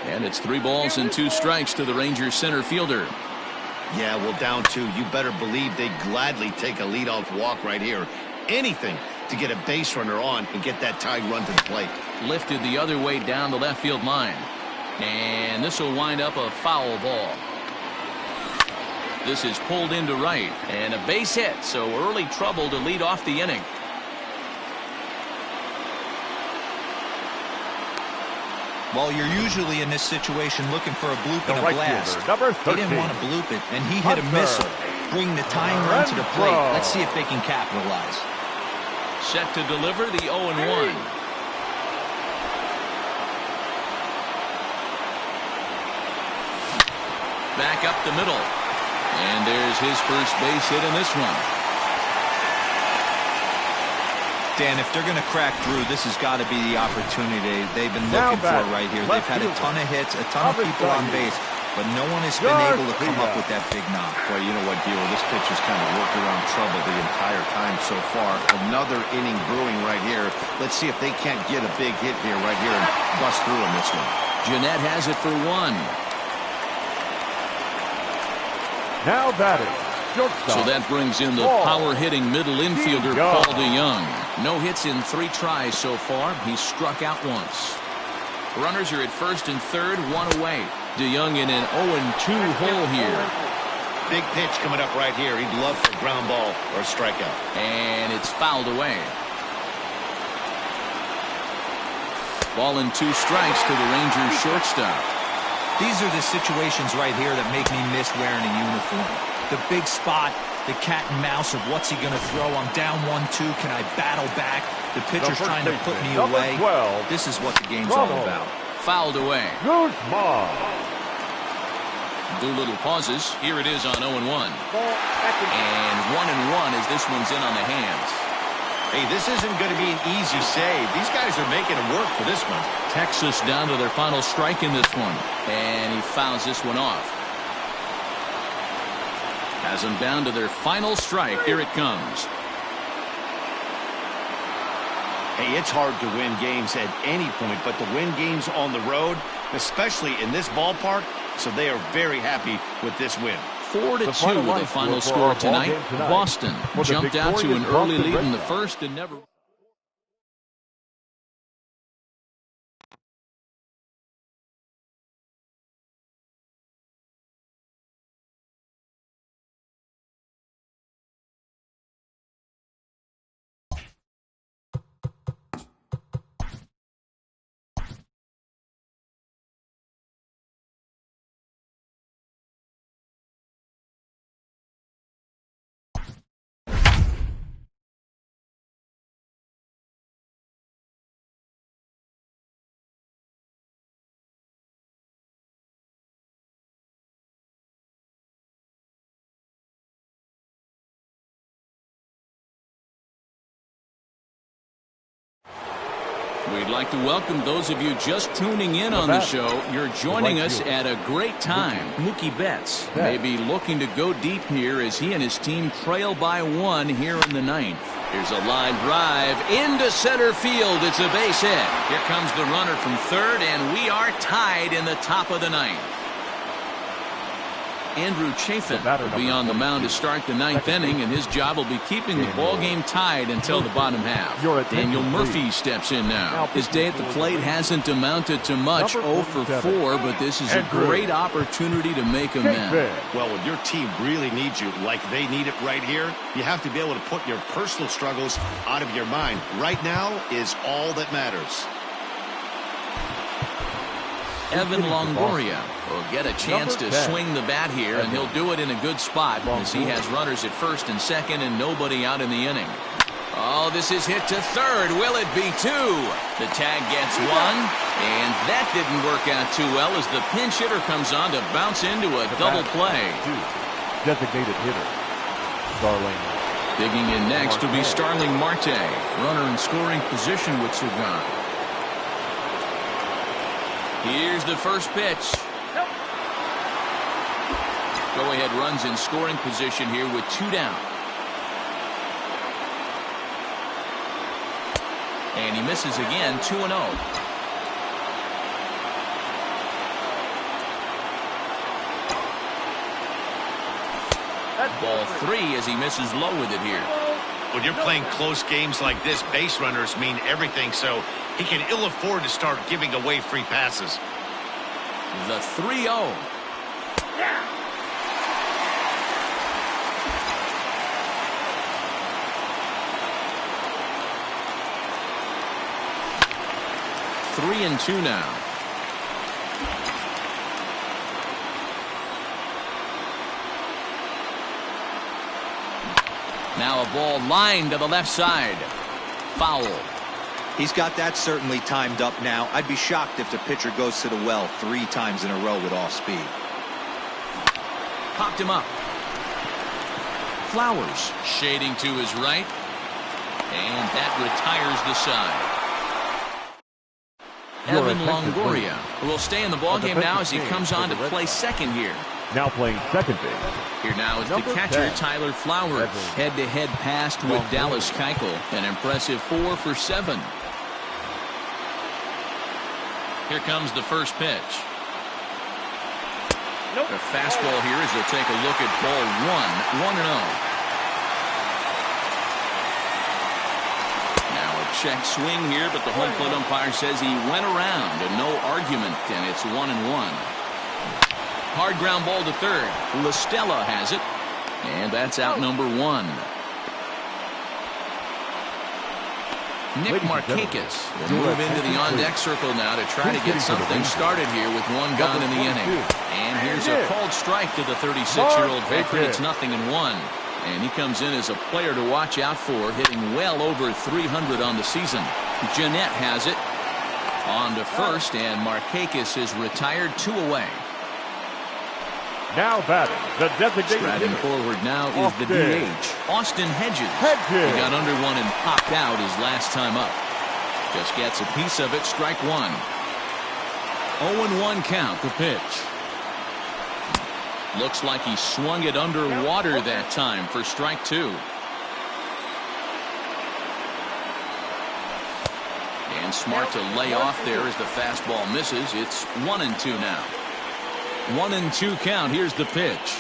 And it's 3 balls and 2 strikes to the Rangers center fielder. Yeah, well, down 2. You better believe they'd gladly take a leadoff walk right here. Anything to get a base runner on and get that tied run to the plate. Lifted the other way down the left field line. And this will wind up a foul ball. This is pulled into right. And a base hit, so early trouble to lead off the inning. Well, you're usually in this situation looking for a bloop and a right blast. fielder, He didn't want to bloop it, and he hit a missile, bringing the tying run to the plate. Let's see if they can capitalize. Set to deliver the 0-1. Back up the middle. And there's his first base hit in this one. Dan, if they're going to crack through, this has got to be the opportunity they've been looking for right here. They've had a ton of hits, a ton of people on base, but no one has been able to come up with that big knock. Well, you know what, Gio? This pitcher's kind of worked around trouble the entire time so far. Another inning brewing right here. Let's see if they can't get a big hit here right here and bust through in this one. Jeanette has it for 1. Now batting. So that brings in the power-hitting middle infielder, Paul DeYoung. No hits in 3 tries so far. He's struck out once. Runners are at first and third, 1 away. DeYoung in an 0-2 hole here. Big pitch coming up right here. He'd love for a ground ball or a strikeout. And it's fouled away. Ball and 2 strikes to the Rangers shortstop. These are the situations right here that make me miss wearing a uniform. The big spot, the cat and mouse of what's he going to throw. I'm down 1-2. Can I battle back? The pitcher's trying to put me away. 12. This is what the game's all about. Fouled away. Guzman. Doolittle pauses. Here it is on 0-1. And 1-1 as this one's in on the hands. Hey, this isn't going to be an easy save. These guys are making it work for this one. Texas down to their final strike in this one. And he fouls this one off. Has them down to their final strike. Here it comes. Hey, it's hard to win games at any point, but to win games on the road, especially in this ballpark, so they are very happy with this win. 4-2 the final score tonight. Boston jumped out to an early lead in the first and never... We'd like to welcome those of you just tuning in on the show. You're joining us at a great time. Mookie Betts may be looking to go deep here as he and his team trail by 1 here in the 9th. Here's a line drive into center field. It's a base hit. Here comes the runner from third, and we are tied in the top of the 9th. Andrew Chafin will be on the mound to start the 9th inning, and his job will be keeping the ball game tied until the bottom half. Daniel Murphy steps in now. His day at the plate hasn't amounted to much, 0 for 4, but this is a great opportunity to make amends. Well, when your team really needs you, like they need it right here, you have to be able to put your personal struggles out of your mind. Right now is all that matters. Evan Longoria will get a chance to swing the bat here, and he'll do it in a good spot as he has runners at first and second and nobody out in the inning. Oh, this is hit to third. Will it be 2? The tag gets 1, and that didn't work out too well as the pinch hitter comes on to bounce into a double play. Designated hitter, Starling. Digging in next to be Starling Marte. Runner in scoring position with Sugan. Here's the first pitch. Nope. Go-ahead runs in scoring position here with 2 down. And he misses again, 2-0. Ball 3 as he misses low with it here. When you're playing close games like this, base runners mean everything, so he can ill afford to start giving away free passes. The 3-0. Yeah. Three and 2 now. Now a ball lined to the left side. Foul. He's got that certainly timed up now. I'd be shocked if the pitcher goes to the well 3 times in a row with off speed. Popped him up. Flowers shading to his right. And that retires the side. Evan Longoria will stay in the ballgame now as he comes on to play second here. Now playing second base. Here now is the catcher, Tyler Flowers. Head-to-head pass with Dallas Keuchel. An impressive 4 for 7. Here comes the first pitch. Nope. The fastball here as they'll take a look at ball 1, 1-0. Check swing here, but the home plate umpire says he went around and no argument, and it's 1-1. Hard ground ball to third. LaStella has it, and that's out number 1. Nick Markakis will move into the on-deck circle now to try to get something started here with 1 gone in the inning. And here's a called strike to the 36-year-old veteran. It's 0-1. And he comes in as a player to watch out for, hitting well over 300 on the season. Jeanette has it. On to first, and Markakis is retired 2 away. Now batting, the designated Striding hitter. forward now is the DH, Austin Hedges. He got under one and popped out his last time up. Just gets a piece of it, strike 1. 0-1 count, the pitch. Looks like he swung it underwater that time for strike 2. And smart to lay off there as the fastball misses. It's 1-2 now. 1-2 count. Here's the pitch.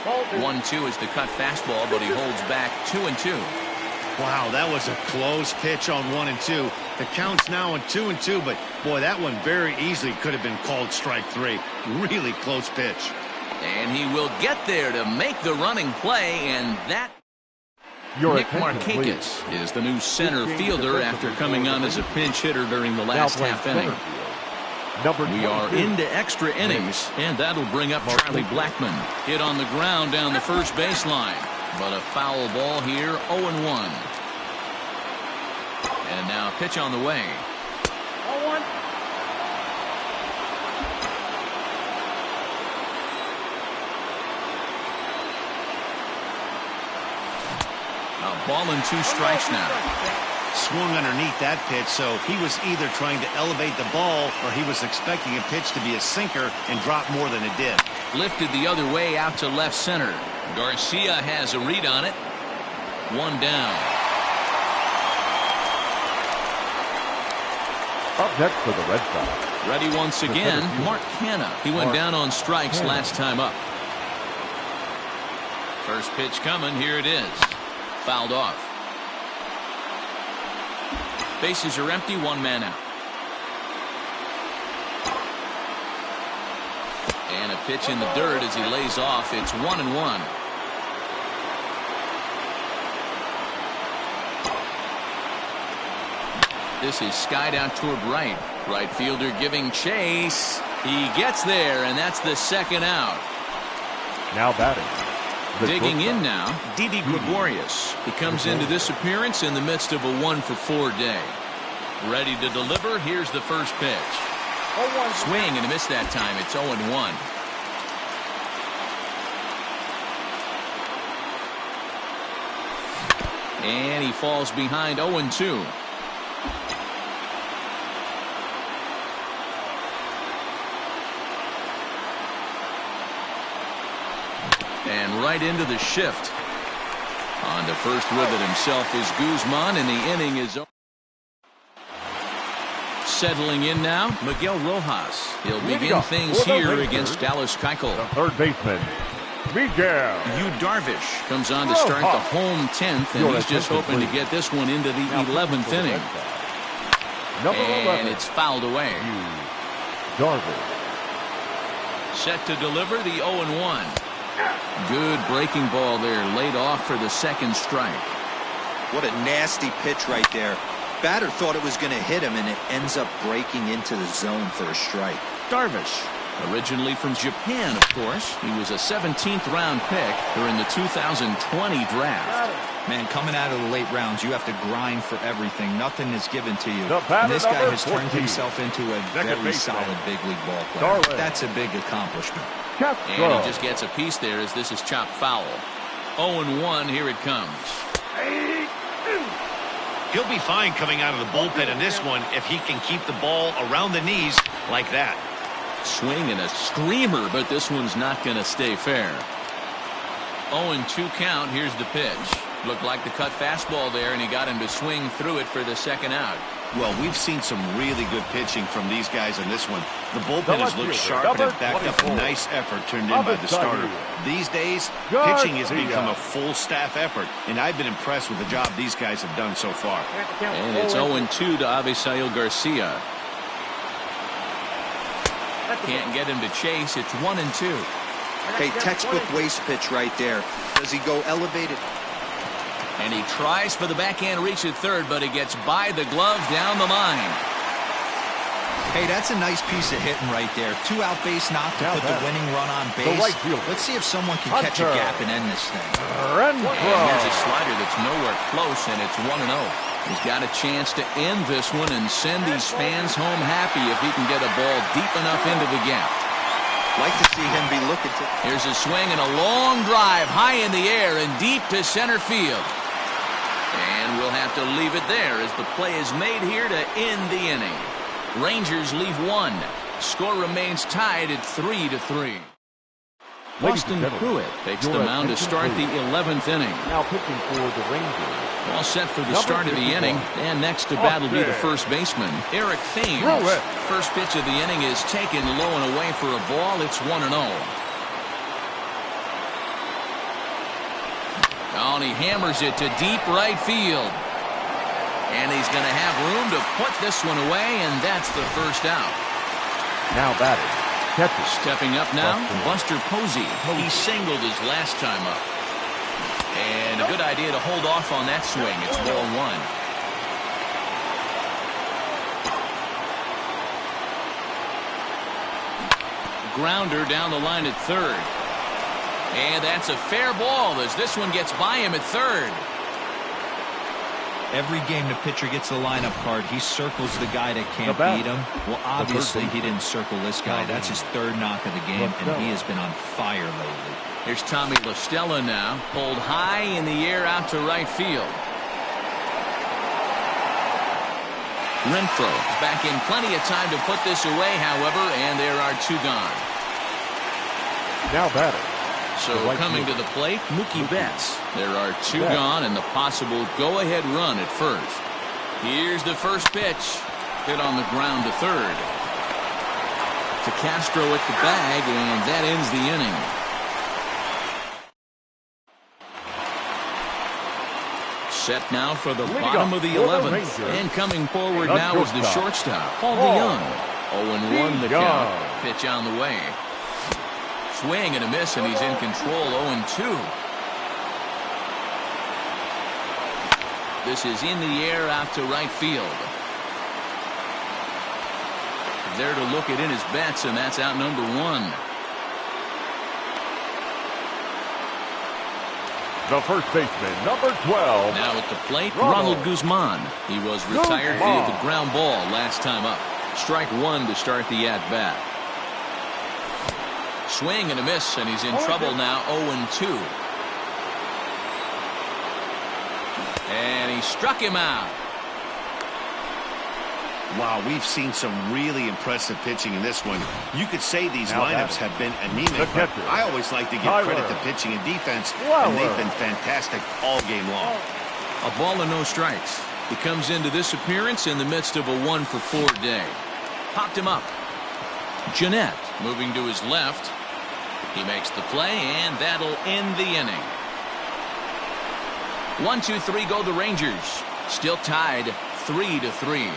1-2 is the cut fastball, but he holds back 2-2. Wow, that was a close pitch on 1-2. The count's now on 2-2, but boy, that one very easily could have been called strike 3. Really close pitch. And he will get there to make the running play, and that Nick Markakis is the new center fielder after coming on as a pinch hitter during the last half inning. We are into extra innings, and that'll bring up Charlie Blackmon. Hit on the ground down the first baseline, but a foul ball here, 0-1. And now a pitch on the way. 0-1. A ball and 2 strikes now. Swung underneath that pitch, so he was either trying to elevate the ball or he was expecting a pitch to be a sinker and drop more than it did. Lifted the other way out to left center. Garcia has a read on it. 1 down. Up next for the Red Sox. Ready once again, Mark Canha. He went down on strikes last time up. First pitch coming. Here it is. Fouled off. Bases are empty, 1 man out. And a pitch in the dirt as he lays off. It's 1-1. This is skied out toward right. Right fielder giving chase. He gets there, and that's the 2nd out. Now batting. Digging in now, Didi Gregorius. He comes into this appearance in the midst of a 1-for-4 day. Ready to deliver. Here's the first pitch. 0-1. Swing and a miss that time. It's 0-1. And he falls behind 0-2. And right into the shift. On to first with it himself is Guzman, and the inning is over. Settling in now, Miguel Rojas. He'll begin things here against Dallas Keuchel. The third baseman, Miguel. Yu Darvish comes on to start the home 10th, and he's just hoping to get this one into the 11th inning. And it's fouled away. Darvish. Set to deliver the 0-1. Good breaking ball there, laid off for the second strike. What a nasty pitch right there. Batter thought it was going to hit him, and it ends up breaking into the zone for a strike. Darvish, originally from Japan, of course. He was a 17th round pick during the 2020 draft. Man, coming out of the late rounds, you have to grind for everything. Nothing is given to you. And this guy has turned himself into a very solid big league ball player. That's a big accomplishment. And he just gets a piece there as this is chopped foul. 0-1, here it comes. He'll be fine coming out of the bullpen in this one if he can keep the ball around the knees like that. Swing and a screamer, but this one's not going to stay fair. 0-2 count. Here's the pitch. Looked like the cut fastball there, and he got him to swing through it for the second out. Well, we've seen some really good pitching from these guys in this one. The bullpen has looked sharp and have backed up a nice effort turned in by the starter. These days, pitching has become a full staff effort, and I've been impressed with the job these guys have done so far. And it's 0-2 to Avisail Garcia. Can't get him to chase. It's 1-2. Hey, textbook waste pitch right there. Does he go elevated? And he tries for the backhand reach at third, but he gets by the glove down the line. Hey, that's a nice piece of hitting right there. 2 out base knock to put the winning run on base. Let's see if someone can catch a gap and end this thing. And here's a slider that's nowhere close, and it's 1-0. He's got a chance to end this one and send these fans home happy if he can get a ball deep enough into the gap. Like to see him be looking to. Here's a swing and a long drive high in the air and deep to center field. And we'll have to leave it there as the play is made here to end the inning. Rangers leave 1. Score remains tied at 3-3. Boston Pruitt takes the mound to start the 11th inning. Now pitching for the Rangers. All set for the start of the inning. And next to bat will be the first baseman, Eric Thames. First pitch of the inning is taken low and away for a ball. It's 1-0. Oh, and he hammers it to deep right field. And he's going to have room to put this one away, and that's the first out. Now batting. Catcher. Stepping up now, Buster Posey. He singled his last time up. And a good idea to hold off on that swing. It's ball 1. Grounder down the line at third. And that's a fair ball as this one gets by him at third. Every game the pitcher gets the lineup card, he circles the guy that can't beat him. Well, obviously he didn't circle this guy. That's his third knock of the game, and he has been on fire lately. Here's Tommy La Stella now, pulled high in the air out to right field. Renfroe is back in plenty of time to put this away, however, and there are 2 gone. Now batting. So coming to the plate, Mookie Betts. There are 2 gone and the possible go-ahead run at first. Here's the first pitch. Hit on the ground to third. To Castro at the bag, and that ends the inning. Set now for the bottom of the 11th. And coming forward now is the shortstop, Paul DeYoung. 0-1 the count. Pitch on the way. Swing and a miss, and he's in control. 0-2. This is in the air out to right field. There to look it in his bets, and that's out number 1. The first baseman, number 12. Now at the plate, Ronald Guzman. He was retired via the ground ball last time up. Strike 1 to start the at-bat. Swing and a miss, and he's in trouble now. 0-2. And he struck him out. Wow, we've seen some really impressive pitching in this one. You could say these lineups have been anemic, but I always like to give credit to pitching and defense, and they've been fantastic all game long. A ball and no strikes. He comes into this appearance in the midst of a 1-for-4 day. Popped him up. Jeanette moving to his left. He makes the play, and that'll end the inning. 1-2-3 go the Rangers. Still tied 3-3.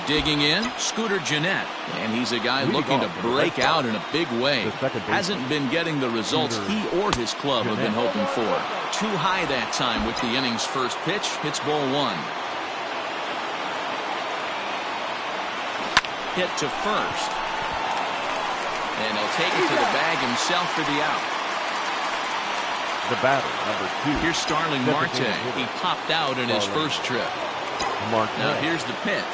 Digging in, Scooter Jeanette, and he's a guy looking to break out in a big way. Hasn't been getting the results he or his club have been hoping for. Too high that time with the inning's first pitch. Hits ball one. Hit to first. And he'll take it to the bag himself for the out. The batter, number 2. Here's Starling Marte. He popped out in his first trip. Now here's the pitch.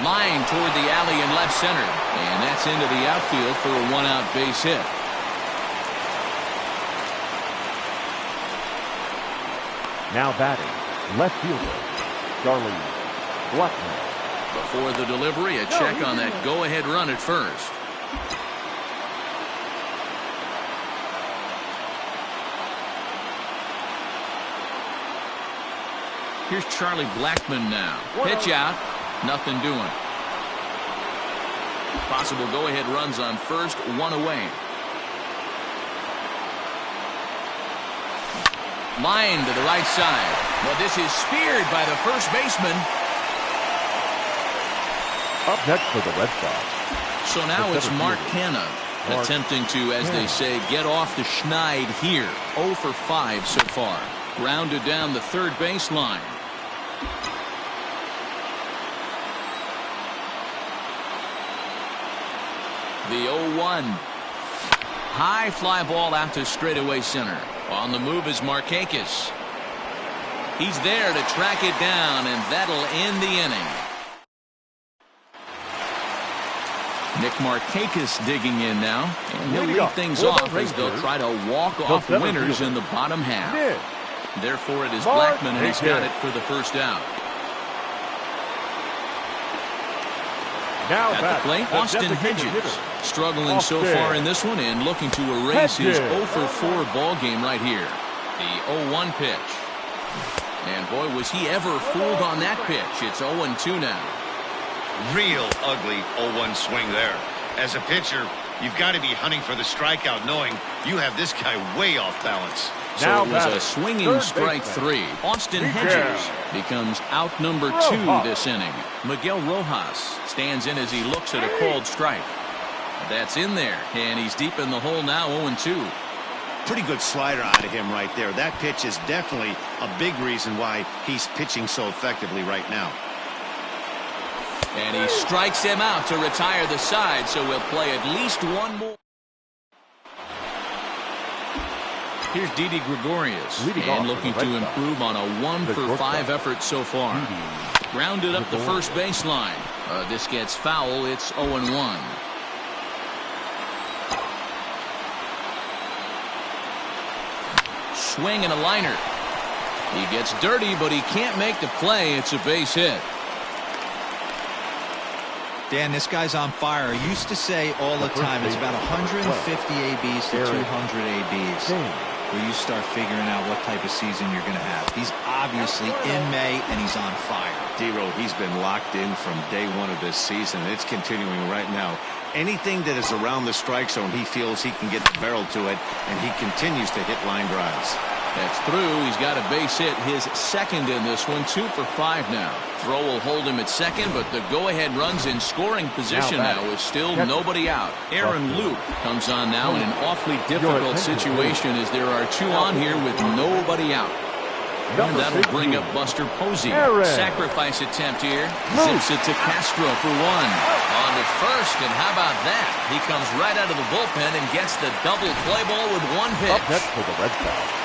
Line toward the alley in left center. And that's into the outfield for a one-out base hit. Now batting, left fielder, Starling Blackman. Before the delivery, a check on that go-ahead run at first. Here's Charlie Blackman now. Pitch out. Nothing doing. Possible go-ahead runs on first, one away. Line to the right side. Well, this is speared by the first baseman. Up next for the Red Sox. So now it's Mark Canha attempting to, as they say, get off the schneid here. 0 for 5 so far. Grounded down the third baseline. The 0-1. High fly ball out to straightaway center. On the move is Markakis. He's there to track it down, and that'll end the inning. Nick Markakis digging in now, and he'll lead things off as they'll try to walk off winners in the bottom half. Therefore, it is Blackman, and he's got it for the first out. Now at the plate, Austin Hedges struggling so far in this one and looking to erase his 0 for 4 ball game right here. The 0-1 pitch. And boy, was he ever fooled on that pitch. It's 0-2 now. Real ugly 0-1 swing there. As a pitcher, you've got to be hunting for the strikeout, knowing you have this guy way off balance. So it was a swinging strike 3. Austin Hedges becomes out number 2 this inning. Miguel Rojas stands in as he looks at a called strike. That's in there, and he's deep in the hole now, 0-2. Pretty good slider out of him right there. That pitch is definitely a big reason why he's pitching so effectively right now. And he strikes him out to retire the side, so we'll play at least one more. Here's Didi Gregorius, and looking to improve on a 1 for 5 effort so far. Grounded up the first baseline. This gets foul. It's 0-1. Swing and a liner. He gets dirty, but he can't make the play. It's a base hit. Dan, this guy's on fire. I used to say all the time it's about 150 ABs to 200 ABs where you start figuring out what type of season you're going to have. He's obviously in May, and he's on fire. D-Row, he's been locked in from day one of this season. It's continuing right now. Anything that is around the strike zone, he feels he can get the barrel to it, and he continues to hit line drives. That's through. He's got a base hit, his second in this one, 2 for 5 now. Throw will hold him at second, but the go-ahead runs in scoring position now is still nobody out. Aaron Luke comes on now in an awfully difficult situation as there are 2 on here with nobody out. And that'll bring up Buster Posey. Sacrifice attempt here. Zips it to Castro for 1. On to first, and how about that? He comes right out of the bullpen and gets the double play ball with 1 pitch. Up next for the Red Sox.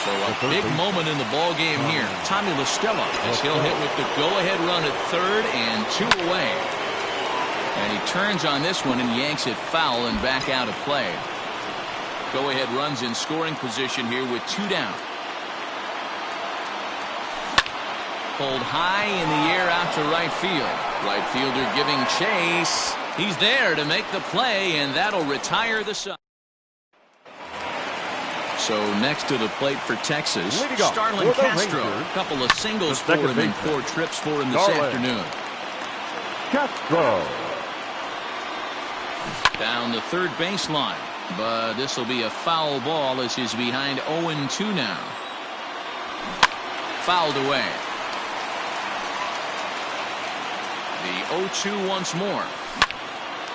So a big moment in the ball game here. Tommy La Stella as he'll hit with the go-ahead run at third and 2 away. And he turns on this one and yanks it foul and back out of play. Go-ahead runs in scoring position here with 2 down. Pulled high in the air out to right field. Right fielder giving chase. He's there to make the play, and that'll retire the side. So next to the plate for Texas, Starlin Castro. A couple of singles for him and 4 trips for him this afternoon. Castro. Down the third baseline, but this will be a foul ball as he's behind 0-2 now. Fouled away. The 0-2 once more.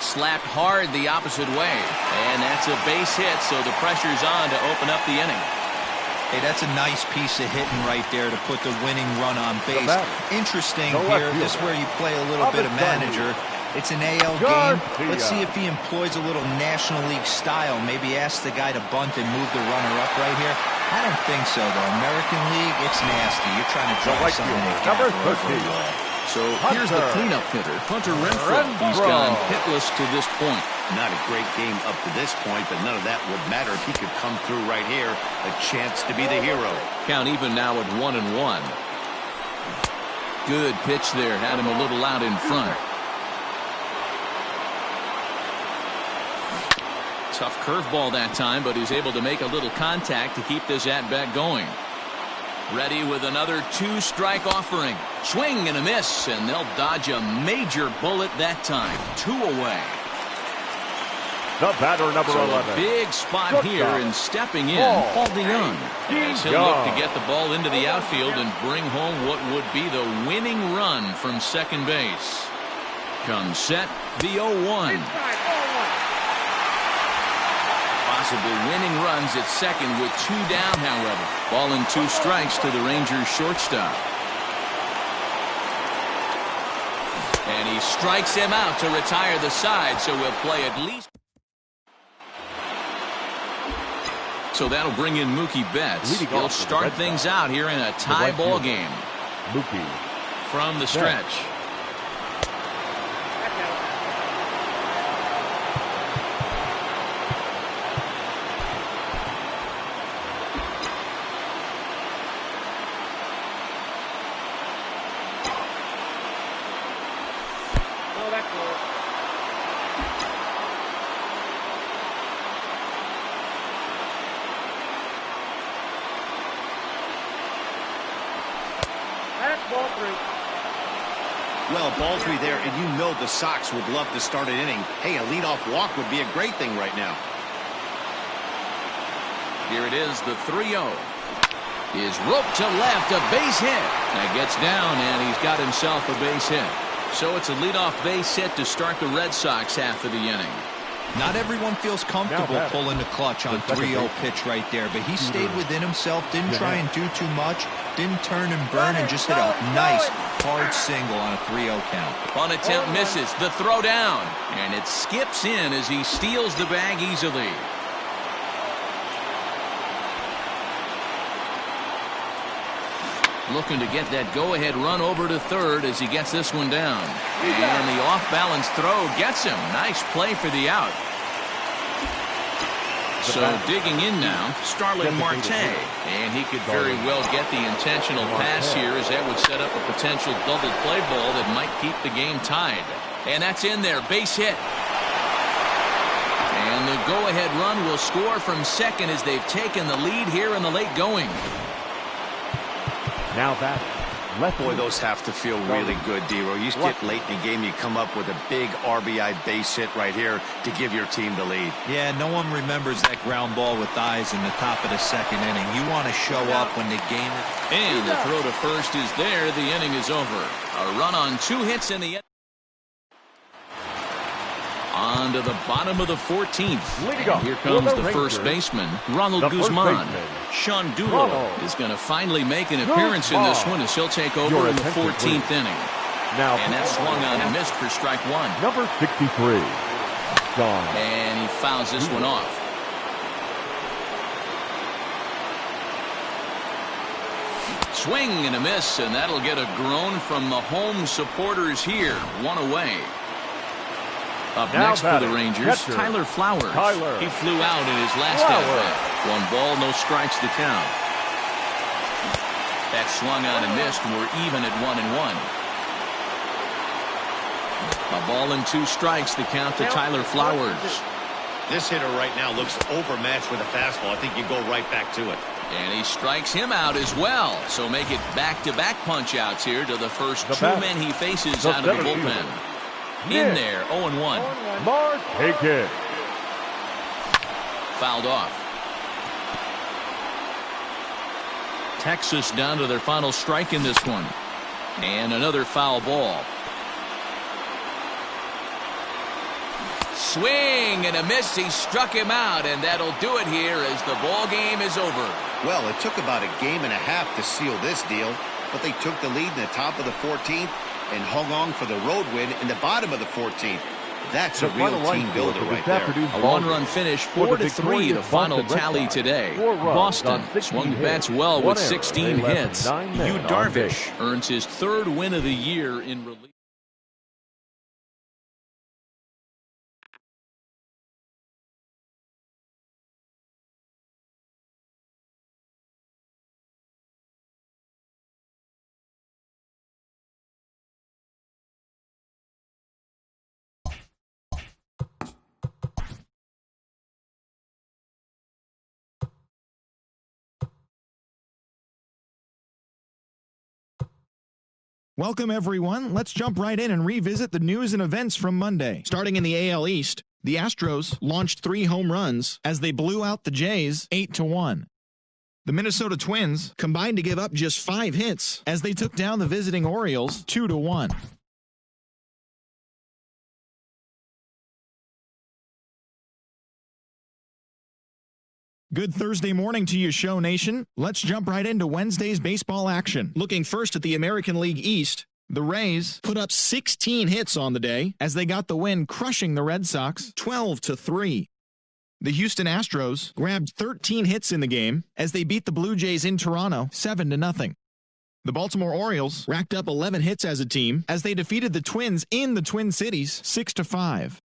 Slapped hard the opposite way, and that's a base hit, so the pressure's on to open up the inning. Hey, that's a nice piece of hitting right there to put the winning run on base. Interesting here. This is where you play a little bit of manager. It's an AL game. Let's see if he employs a little National League style. Maybe ask the guy to bunt and move the runner up right here. I don't think so, though. American League, it's nasty. You're trying to drive something in. Number 13. So here's the cleanup hitter, Hunter Renfroe. He's gone hitless to this point. Not a great game up to this point, but none of that would matter if he could come through right here. A chance to be the hero. Count even now at 1-1. Good pitch there. Had him a little out in front. Tough curveball that time, but he's able to make a little contact to keep this at-bat going. Ready with another 2-strike offering. Swing and a miss, and they'll dodge a major bullet that time. 2 away. The batter, number 11. Big spot here, and stepping in, Paul DeYoung. As he'll look to get the ball into the outfield and bring home what would be the winning run from second base. Comes set, the 0-1. Possible winning runs at second with 2 down, however. Ball and 2 strikes to the Rangers shortstop. And he strikes him out to retire the side, so we'll play at least. So that'll bring in Mookie Betts. He'll start things out here in a tie ball game. Mookie. From the stretch. Well, ball 3 there, and you know the Sox would love to start an inning. Hey, a leadoff walk would be a great thing right now. Here it is, the 3-0. Is roped to left, a base hit. That gets down, and he's got himself a base hit. So it's a leadoff base hit to start the Red Sox half of the inning. Not everyone feels comfortable pulling the clutch on 3-0 pitch right there, but he stayed within himself, didn't try and do too much, didn't turn and burn, and just hit a nice, hard single on a 3-0 count. Bunt attempt misses, the throw down, and it skips in as he steals the bag easily. Looking to get that go-ahead run over to third as he gets this one down. And the off-balance throw gets him. Nice play for the out. So digging in now, Starling Marte. And he could very well get the intentional pass here, as that would set up a potential double play ball that might keep the game tied. And that's in there, base hit. And the go-ahead run will score from second as they've taken the lead here in the late going. Now that left. Boy, those have to feel really good, D-Row. You get late in the game, you come up with a big RBI base hit right here to give your team the lead. Yeah, no one remembers that ground ball with eyes in the top of the second inning. You want to show up when the game is... And the throw to first is there. The inning is over. A run on 2 hits in the end. On to the bottom of the 14th. Here comes the first baseman, Ronald Guzman. Sean Doolittle is going to finally make an appearance in this one as he'll take over in the 14th inning. And that swung on and missed for strike 1. Number 63. Gone. And he fouls this one off. Swing and a miss, and that'll get a groan from the home supporters here. 1 away. Up Now next for the batting, Rangers, catcher, Tyler Flowers. Tyler He flew out in his last at-bat. 1 ball, no strikes to count. That swung on and missed, and we're even at 1-1. A ball and 2 strikes to count to Tyler Flowers. This hitter right now looks overmatched with a fastball. I think you go right back to it. And he strikes him out as well. So make it back-to-back punch-outs here to the first 2 men he faces out of the bullpen. In there, 0-1. Mark, take it. Fouled off. Texas down to their final strike in this one. And another foul ball. Swing and a miss. He struck him out, and that'll do it here as the ball game is over. Well, it took about a game and a half to seal this deal, but they took the lead in the top of the 14th and hung on for the road win in the bottom of the 14th. That's a real team builder right there. A 1-run finish, 4-3, the final tally today. Boston swung the bats well with 16 hits. Yu Darvish earns his 3rd win of the year in relief. Welcome, everyone. Let's jump right in and revisit the news and events from Monday. Starting in the AL East, the Astros launched 3 home runs as they blew out the Jays 8-1. The Minnesota Twins combined to give up just 5 hits as they took down the visiting Orioles 2-1. Good Thursday morning to you, Show Nation. Let's jump right into Wednesday's baseball action. Looking first at the American League East, the Rays put up 16 hits on the day as they got the win, crushing the Red Sox 12-3. The Houston Astros grabbed 13 hits in the game as they beat the Blue Jays in Toronto 7-0. The Baltimore Orioles racked up 11 hits as a team as they defeated the Twins in the Twin Cities 6-5.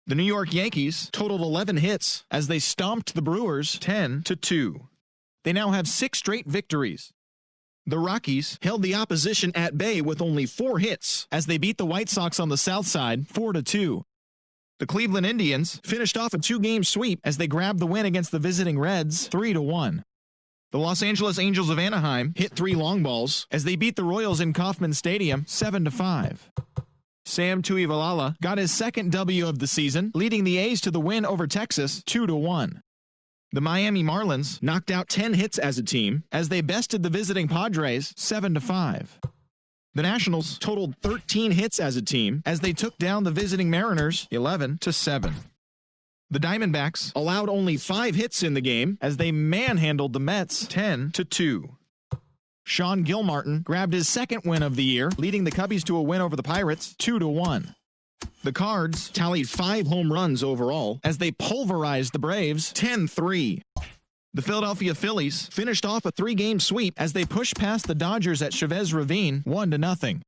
The New York Yankees totaled 11 hits as they stomped the Brewers 10-2. They now have 6 straight victories. The Rockies held the opposition at bay with only 4 hits as they beat the White Sox on the south side 4-2. The Cleveland Indians finished off a 2-game sweep as they grabbed the win against the visiting Reds 3-1. The Los Angeles Angels of Anaheim hit 3 long balls as they beat the Royals in Kauffman Stadium 7-5. Sam Tuivailala got his 2nd W of the season, leading the A's to the win over Texas 2-1. The Miami Marlins knocked out 10 hits as a team as they bested the visiting Padres 7-5. The Nationals totaled 13 hits as a team as they took down the visiting Mariners 11-7. The Diamondbacks allowed only 5 hits in the game as they manhandled the Mets 10-2. Sean Gilmartin grabbed his 2nd win of the year, leading the Cubbies to a win over the Pirates 2-1. The Cards tallied 5 home runs overall as they pulverized the Braves 10-3. The Philadelphia Phillies finished off a 3-game sweep as they pushed past the Dodgers at Chavez Ravine 1-0.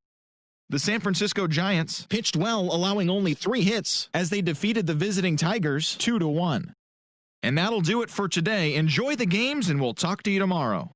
The San Francisco Giants pitched well, allowing only 3 hits as they defeated the visiting Tigers 2-1. And that'll do it for today. Enjoy the games, and we'll talk to you tomorrow.